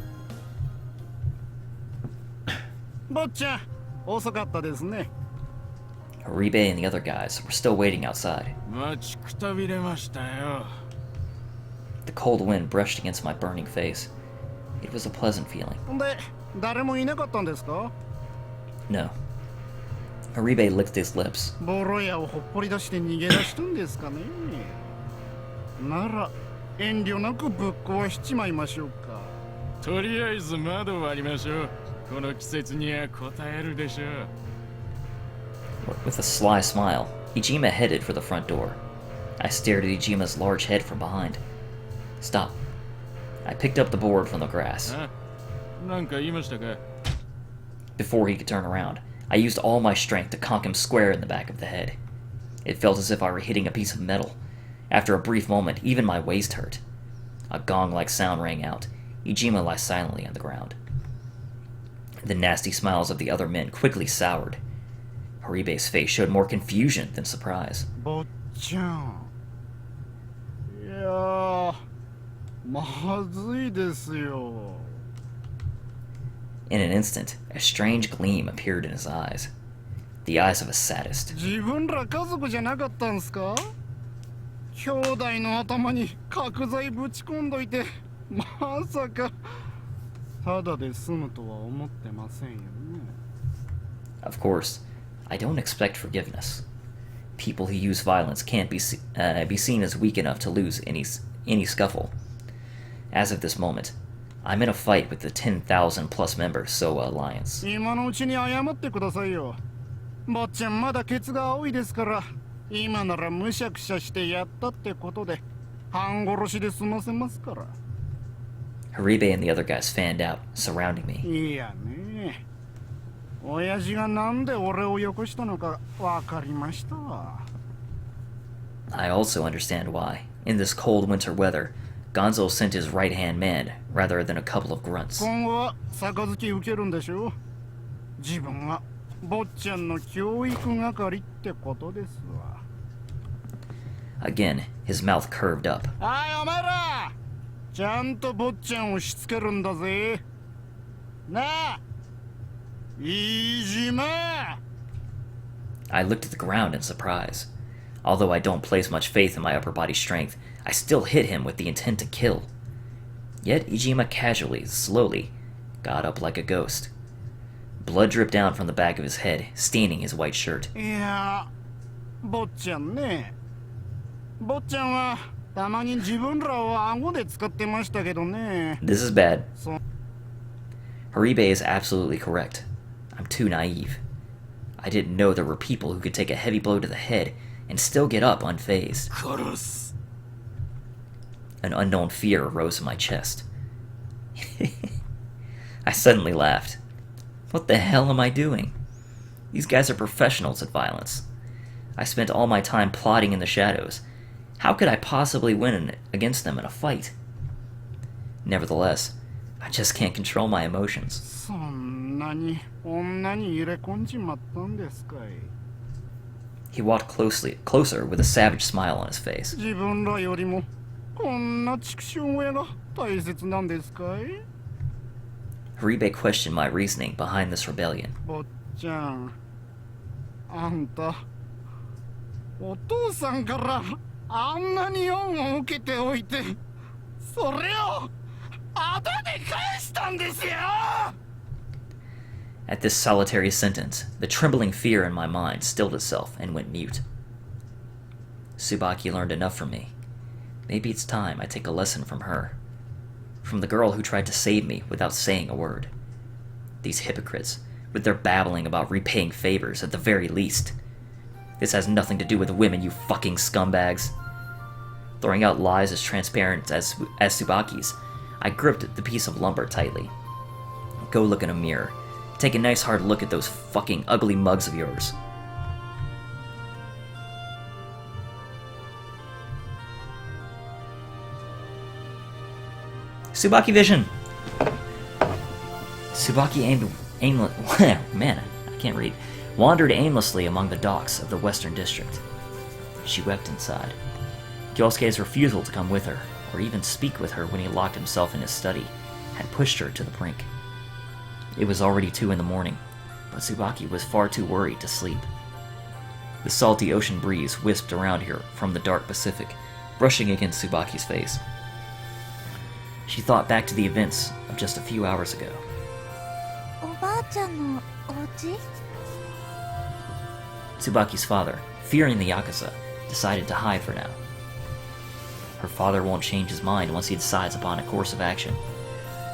坊ちゃん、遅かったですね。 Horibe and the other guys were still waiting outside. 待ちくたびれましたよ。 The cold wind brushed against my burning face. It was a pleasant feeling. で、誰もいなかったんですか？ No. Horibe licked his lips. ボロ屋をほっぽり出して逃げ出したんですかね。なら、遠慮なくぶっ壊しちまいましょうか。とりあえず窓を割りましょう。この季節には応えるでしょう。 With a sly smile, Ijima headed for the front door. I stared at Ijima's large head from behind. Stop. I picked up the board from the grass. なんか言いましたか？ Before he could turn around, I used all my strength to conk him square in the back of the head. It felt as if I were hitting a piece of metal. After a brief moment, even my waist hurt. A gong-like sound rang out. Ijima lay silently on the ground. The nasty smiles of the other men quickly soured. Horibe's face showed more confusion than surprise. 坊ちゃん。いやー、まずいですよ。 In an instant, a strange gleam appeared in his eyes. The eyes of a sadist. 自分ら家族じゃなかったんすか？兄弟の頭に角材ぶち込んどいて、まさかただで済むとは思ってませんよね。 Of course, I don't expect forgiveness. People who use violence can't be seen as weak enough to lose any scuffle. As of this moment, I'm in a fight with the 10,000 plus member SOA Alliance. 今のうちに謝ってくださいよ。坊ちゃんまだケツが青いですから、今ならむしゃくしゃしてやったってことで半殺しで済ませますから。 Horibe and the other guys fanned out, surrounding me. いやね。親父がなんで俺をよこしたのかわかりましたわ。 I also understand why, in this cold winter weather, Gonzo sent his right-hand man rather than a couple of grunts. 今後は杯受けるんでしょう。自分は坊ちゃんの教育係ってことですわ。 Again, his mouth curved up. はい、お前らちゃんと坊ちゃんをしつけるんだぜ。なあ、飯島。 I looked at the ground in surprise. Although I don't place much faith in my upper body strength, I still hit him with the intent to kill. Yet Ijima casually, slowly, got up like a ghost. Blood dripped down from the back of his head, staining his white shirt. いや、坊ちゃんね。坊ちゃんはたまに自分らを顎で使ってましたけどね。 This is bad. そ Horibe is absolutely correct. I'm too naive. I didn't know there were people who could take a heavy blow to the head and still get up unfazed. 殺す。 An unknown fear arose in my chest. I suddenly laughed. What the hell am I doing? These guys are professionals at violence. I spent all my time plotting in the shadows. How could I possibly win against them in a fight? Nevertheless, I just can't control my emotions. そんなに女に入れ込んじまったんですかい。 He walked closer with a savage smile on his face. 自分らよりもこんな畜生親が大切なんですかい。 Horibe questioned my reasoning behind this rebellion. 坊ちゃん、あんたお父さんからあんなに恩を受けておいて、それを後で返したんですよ。 At this solitary sentence, the trembling fear in my mind stilled itself and went mute. Tsubaki learned enough from me. Maybe it's time I take a lesson from her. From the girl who tried to save me without saying a word. These hypocrites, with their babbling about repaying favors at the very least. This has nothing to do with women, you fucking scumbags. Throwing out lies as transparent as Tsubaki's, I gripped the piece of lumber tightly. Go look in a mirror. Take a nice hard look at those fucking ugly mugs of yours. Tsubaki vision! Tsubaki wandered aimlessly among the docks of the Western District. She wept inside. Kyousuke's refusal to come with her, or even speak with her when he locked himself in his study, had pushed her to the brink. It was already 2 in the morning, but Tsubaki was far too worried to sleep. The salty ocean breeze whisked around here from the dark Pacific, brushing against Tsubaki's face. She thought back to the events of just a few hours ago. おばあちゃんのお家？ Tsubaki's father, fearing the Yakuza, decided to hide for now. Her father won't change his mind once he decides upon a course of action.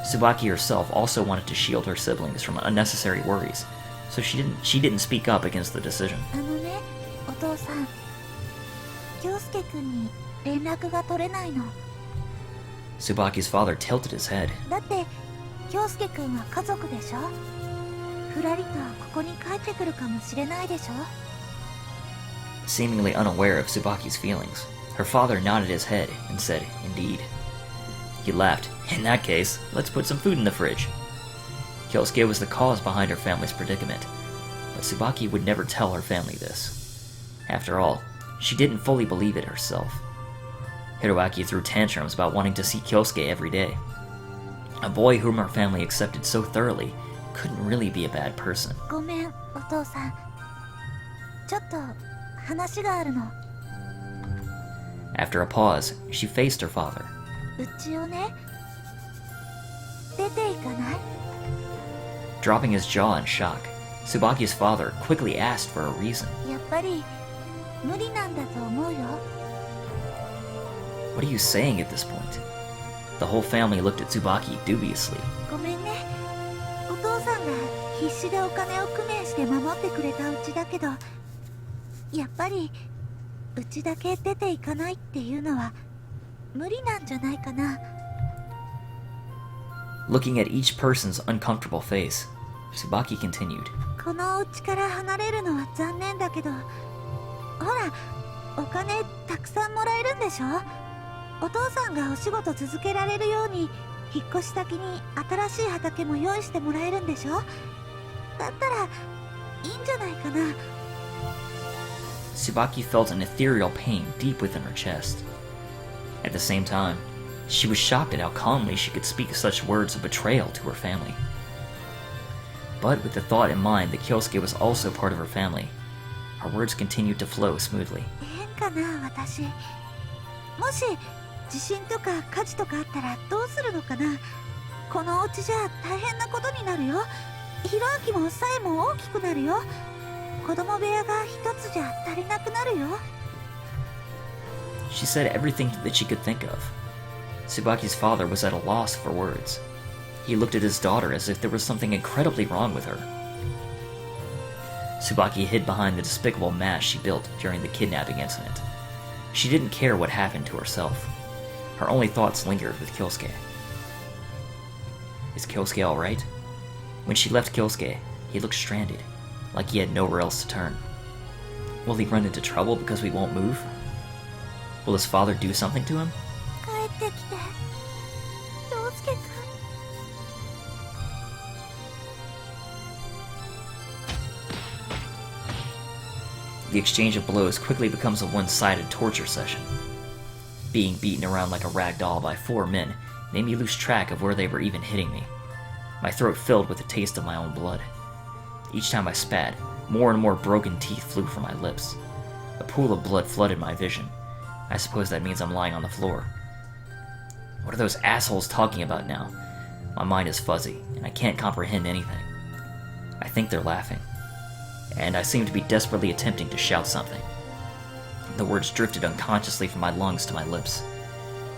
Tsubaki herself also wanted to shield her siblings from unnecessary worries, so she didn't speak up against the decision. あのね、お父さん。京介くんに連絡が取れないの。 Tsubaki's father tilted his head. だって京介くんは家族でしょ。ふらりとここに帰ってくるかもしれないでしょ。 Seemingly unaware of Tsubaki's feelings, her father nodded his head and said, "Indeed." He laughed. "In that case, let's put some food in the fridge." Kyousuke was the cause behind her family's predicament, but Tsubaki would never tell her family this. After all, she didn't fully believe it herself. Hiroaki threw tantrums about wanting to see Kyousuke every day. A boy whom her family accepted so thoroughly couldn't really be a bad person. ごめん、お父さん。ちょっと話があるの。 After a pause, she faced her father. うちをね、出て行かない？ Dropping his jaw in shock, Tsubaki's father quickly asked for a reason. やっぱり無理なんだと思うよ。 What are you saying at this point? The whole family looked at Tsubaki dubiously. ごめんね。お父さんが必死でお金を工面して守ってくれたうちだけど、やっぱりうちだけ出ていかないっていうのは無理なんじゃないかな。 Looking at each person's uncomfortable face, Tsubaki continued. このお家から離れるのは残念だけど、ほら、お金たくさんもらえるんでしょ。お父さんがお仕事続けられるように引っ越し先に新しい畑も用意してもらえるんでしょ。だったらいいんじゃないかな。 Tsubaki felt an ethereal pain deep within her chest. At the same time, she was shocked at how calmly she could speak such words of betrayal to her family. But with the thought in mind that Kyousuke was also part of her family, her words continued to flow smoothly. 変かな、私。もし地震とか火事とかあったらどうするのかな。このお家じゃ大変なことになるよ。ひろあきもさえも大きくなるよ。子供部屋が一つじゃ足りなくなるよ。 She said everything that she could think of. Tsubaki's father was at a loss for words. He looked at his daughter as if there was something incredibly wrong with her. Tsubaki hid behind the despicable mask she built during the kidnapping incident. She didn't care what happened to herself. Her only thoughts lingered with Kyousuke. Is Kyousuke alright? When she left Kyousuke, he looked stranded, like he had nowhere else to turn. Will he run into trouble because we won't move? Will his father do something to him? 帰ってきて、陽介くん。 The exchange of blows quickly becomes a one-sided torture session. Being beaten around like a rag doll by 4 men made me lose track of where they were even hitting me. My throat filled with the taste of my own blood. Each time I spat, more and more broken teeth flew from my lips. A pool of blood flooded my vision. I suppose that means I'm lying on the floor. What are those assholes talking about now? My mind is fuzzy, and I can't comprehend anything. I think they're laughing. And I seem to be desperately attempting to shout something. The words drifted unconsciously from my lungs to my lips.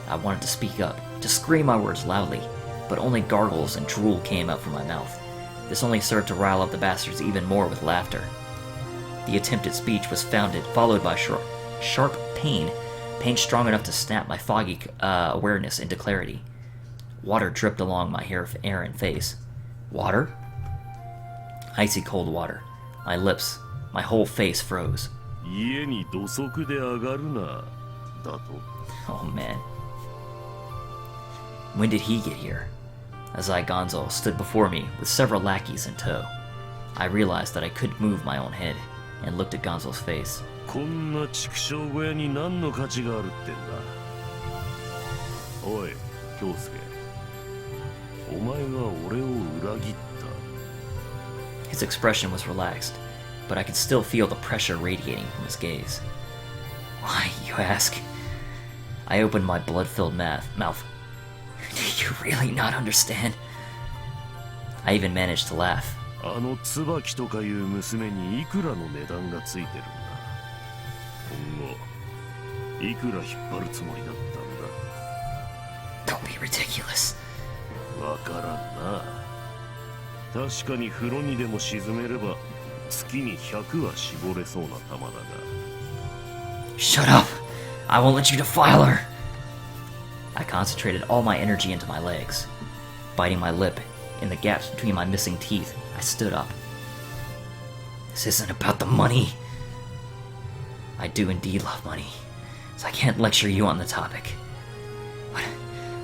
I wanted to speak up, to scream my words loudly, but only gargles and drool came out from my mouth. This only served to rile up the bastards even more with laughter. The attempted speech was followed by sharp pain strong enough to snap my foggy awareness into clarity. Water dripped along my hair and face. Water? Icy cold water. My lips, my whole face froze. 家に土足で上がるなだと Oh man. When did he get here? As Gonzo stood before me with several lackeys in tow, I realized that I couldn't move my own head and looked at Gonzo's face. こんな畜生小屋に何の価値があるってんだおい京介お前が俺を裏切った His expression was relaxed, but I could still feel the pressure radiating from his gaze. Why, you ask? I opened my blood-filled mouth. Do you really not understand? I even managed to laugh. あの椿とかいう娘にいくらの値段がついてるんだ今後いくら引っ張るつもりだったんだ Don't be ridiculous. わからんな確かに風呂にでも沈めれば月に100は絞れそうな玉だが Shut up! I won't let you defile her! I concentrated all my energy into my legs. Biting my lip, in the gaps between my missing teeth, I stood up. This isn't about the money. I do indeed love money, so I can't lecture you on the topic. But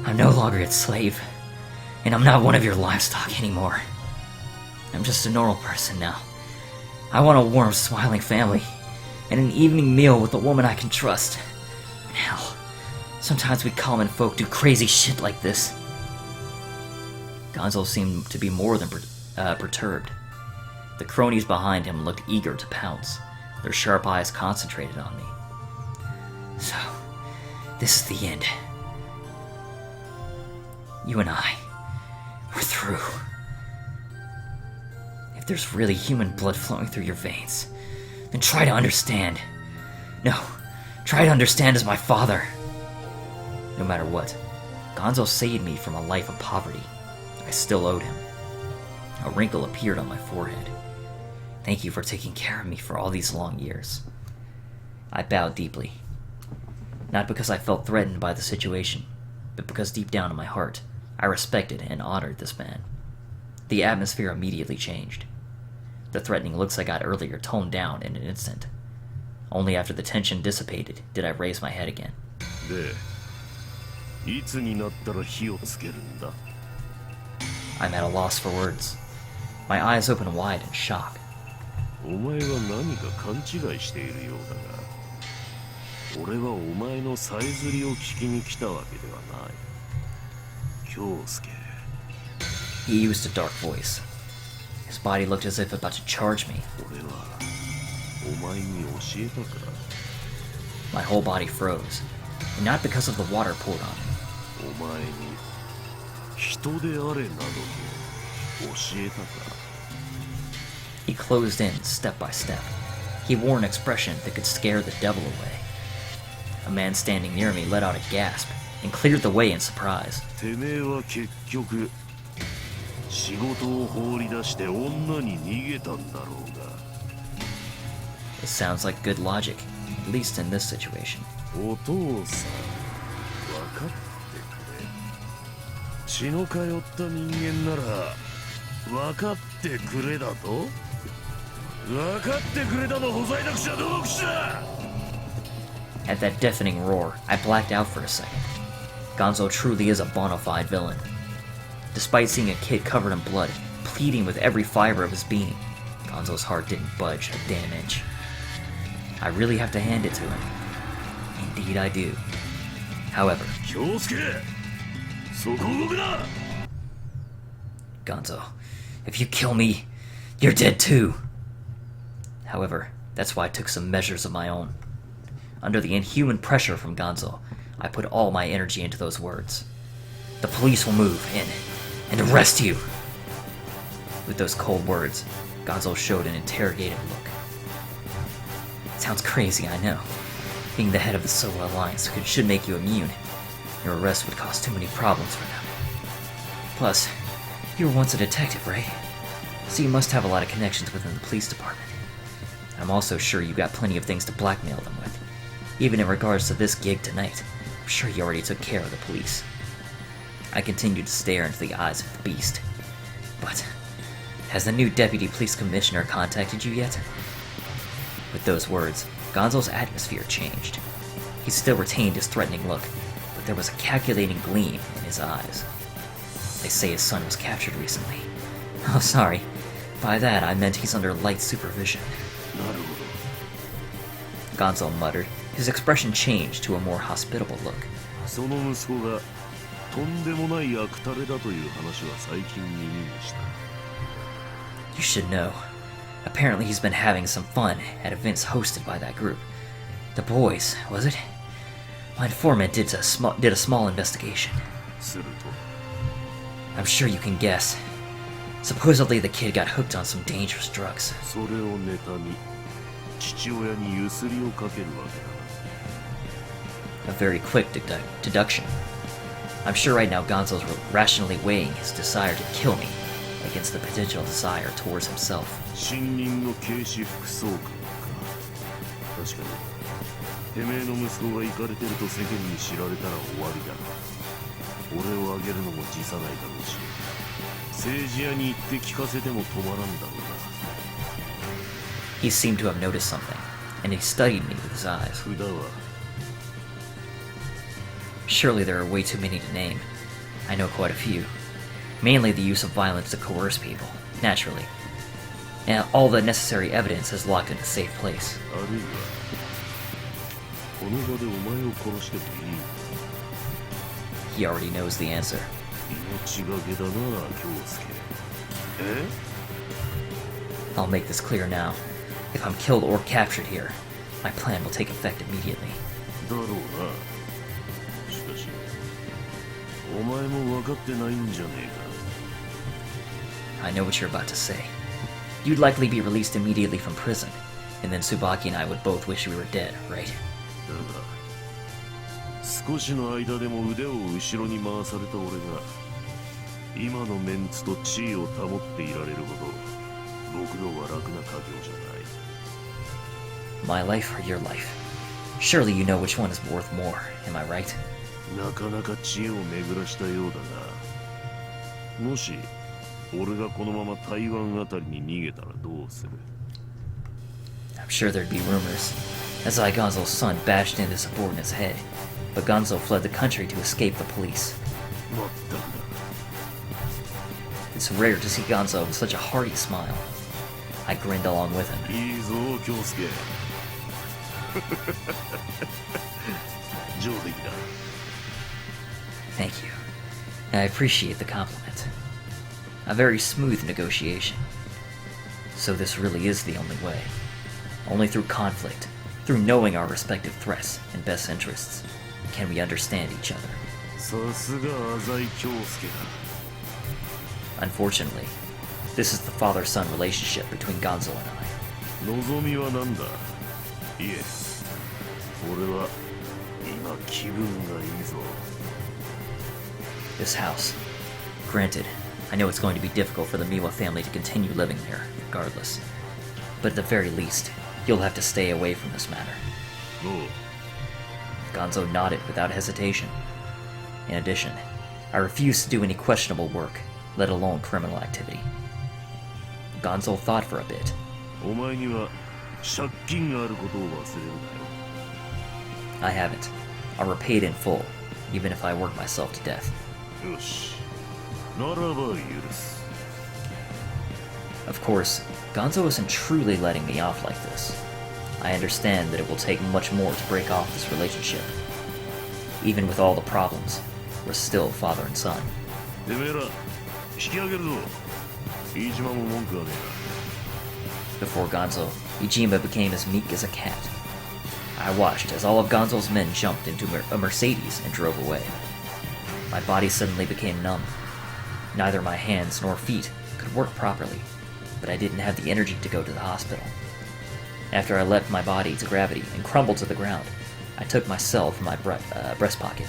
I'm no longer its slave, and I'm not one of your livestock anymore. I'm just a normal person now. I want a warm, smiling family, and an evening meal with a woman I can trust. And hell, sometimes we common folk do crazy shit like this. Gonzo seemed to be more than perturbed. The cronies behind him looked eager to pounce, their sharp eyes concentrated on me. So, this is the end. You and I, we're through. If there's really human blood flowing through your veins, then try to understand. No, try to understand as my father. No matter what, Gonzo saved me from a life of poverty. I still owed him. A wrinkle appeared on my forehead. Thank you for taking care of me for all these long years. I bowed deeply. Not because I felt threatened by the situation, but because deep down in my heart, I respected and honored this man. The atmosphere immediately changed. The threatening looks I got earlier toned down in an instant. Only after the tension dissipated did I raise my head again. でいつになったら火をつけるんだ I'm at a loss for words. My eyes open wide in shock. お前は何か勘違いしているようだが俺はお前のさえずりを聞きに来たわけではない京介 He used a dark voice. His body looked as if about to charge me. 俺はお前に教えたから My whole body froze, and not because of the water poured on me. お前に人であれなどと教えたか He closed in step by step. He wore an expression that could scare the devil away. A man standing near me let out a gasp and cleared the way in surprise. てめえは結局仕事を放り出して女に逃げたんだろうが It sounds like good logic, at least in this situation. お父さん分かってくれ血の通った人間なら分かってくれだと分かってくれだのほざいなくちゃどの口だ At that deafening roar, I blacked out for a second. Gonzo truly is a bona fide villain. Despite seeing a kid covered in blood, pleading with every fiber of his being, Gonzo's heart didn't budge a damn inch. I really have to hand it to him. Indeed I do. However, 京介そこ動くな Gonzo, if you kill me, you're dead too. However, that's why I took some measures of my own. Under the inhuman pressure from Gonzo, I put all my energy into those words. The police will move in and arrest you. With those cold words, Gonzo showed an interrogative look. It sounds crazy, I know. Being the head of the Soa Alliance should make you immune. Your arrest would cause too many problems for them. Plus, you were once a detective, right? So you must have a lot of connections within the police department. I'm also sure you got plenty of things to blackmail them with. Even in regards to this gig tonight, I'm sure you already took care of the police. I continued to stare into the eyes of the beast. But Has the new deputy police commissioner contacted you yet? With those words, Gonzo's atmosphere changed. He still retained his threatening look, but there was a calculating gleam in his eyes. They say his son was captured recently. Oh, sorry. By that, I meant he's under light supervision. Gonzo muttered. His expression changed to a more hospitable look. その息子がとんでもない悪タレだという話は最近耳にした。 You should know. Apparently he's been having some fun at events hosted by that group. The boys, was it? My informant did a small investigation. すると I'm sure you can guess. Supposedly the kid got hooked on some dangerous drugs. それをネタに父親にゆすりをかけるわけだな。 A very quick deduction. I'm sure right now Gonzo's rationally weighing his desire to kill me against the potential desire towards himself. 新任の警視副総監か。確かにてめえの息子がイカれてると世間に知られたら終わりだ。俺をあげるのも辞さないだろうし、政治屋に行って聞かせても止まらんだろうな。 He seemed to have noticed something, and he studied me with his eyes. 札は Surely there are way too many to name. I know quite a few. Mainly the use of violence to coerce people, naturally. And all the necessary evidence is locked in a safe place. あるいはこの場でお前を殺してもいい。 He already knows the answer. 命がけだな、京介。え？ I'll make this clear now. If I'm killed or captured here, my plan will take effect immediately. だろうな。しかしお前も分かってないんじゃねえか。 I know what you're about to say. You'd likely be released immediately from prison, and then Tsubaki and I would both wish we were dead, right? だが少しの間でも腕を後ろに回された俺が今のメンツと地位を保っていられるほど僕のは楽な家業じゃない。 My life or your life? Surely you know which one is worth more, am I right? なかなか知恵を巡らしたようだな。もし俺がこのまま台湾あたりに逃げたらどうする？ I'm sure there'd be rumors. That's why Gonzo's son bashed into the subordinate's head, but Gonzo fled the country to escape the police. まったくだ。 It's rare to see Gonzo with such a hearty smile. I grinned along with him. いいぞ京介。上出来だ。 Thank you. I appreciate the compliment. A very smooth negotiation. So this really is the only way. Only through conflict, through knowing our respective threats and best interests, can we understand each other. さすが浅井京介だ。 Unfortunately, this is the father-son relationship between Gonzo and I. 望みは何だ？いえ、俺は今気分がいいぞ。 This house. Granted, I know it's going to be difficult for the Miwa family to continue living there, regardless. But at the very least, you'll have to stay away from this matter. おう。 Gonzo nodded without hesitation. In addition, I refuse to do any questionable work, let alone criminal activity. Gonzo thought for a bit. お前には借金があることを忘れるなよ。 I haven't. I'll repay it in full, even if I work myself to death. よし。ならば許す。 Of course, Gonzo isn't truly letting me off like this. I understand that it will take much more to break off this relationship. Even with all the problems, we're still father and son. てめえら、引き上げるぞ。飯島も文句はね Before Gonzo, Ijima became as meek as a cat. I watched as all of Gonzo's men jumped into a Mercedes and drove away. My body suddenly became numb. Neither my hands nor feet could work properly, but I didn't have the energy to go to the hospital. After I left my body to gravity and crumbled to the ground, I took my cell from my breast pocket.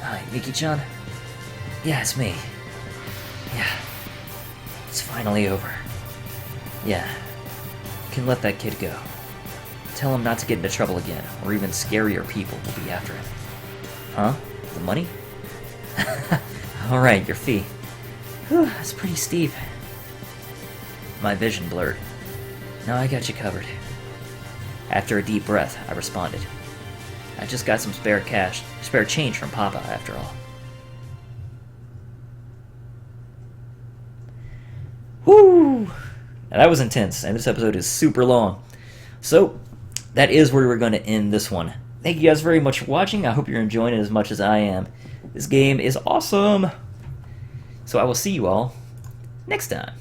Hi, Miki-chan? Yeah, it's me. Yeah. It's finally over. Yeah. You can let that kid go. Tell him not to get into trouble again, or even scarier people will be after him. Huh? The money? Alright, your fee. Whew, that's pretty steep. My vision blurred. No, I got you covered. After a deep breath, I responded. I just got some spare change from Papa, after all. Woo! Now that was intense, and this episode is super long. So, that is where we're going to end this one. Thank you guys very much for watching. I hope you're enjoying it as much as I am. This game is awesome! So I will see you all next time.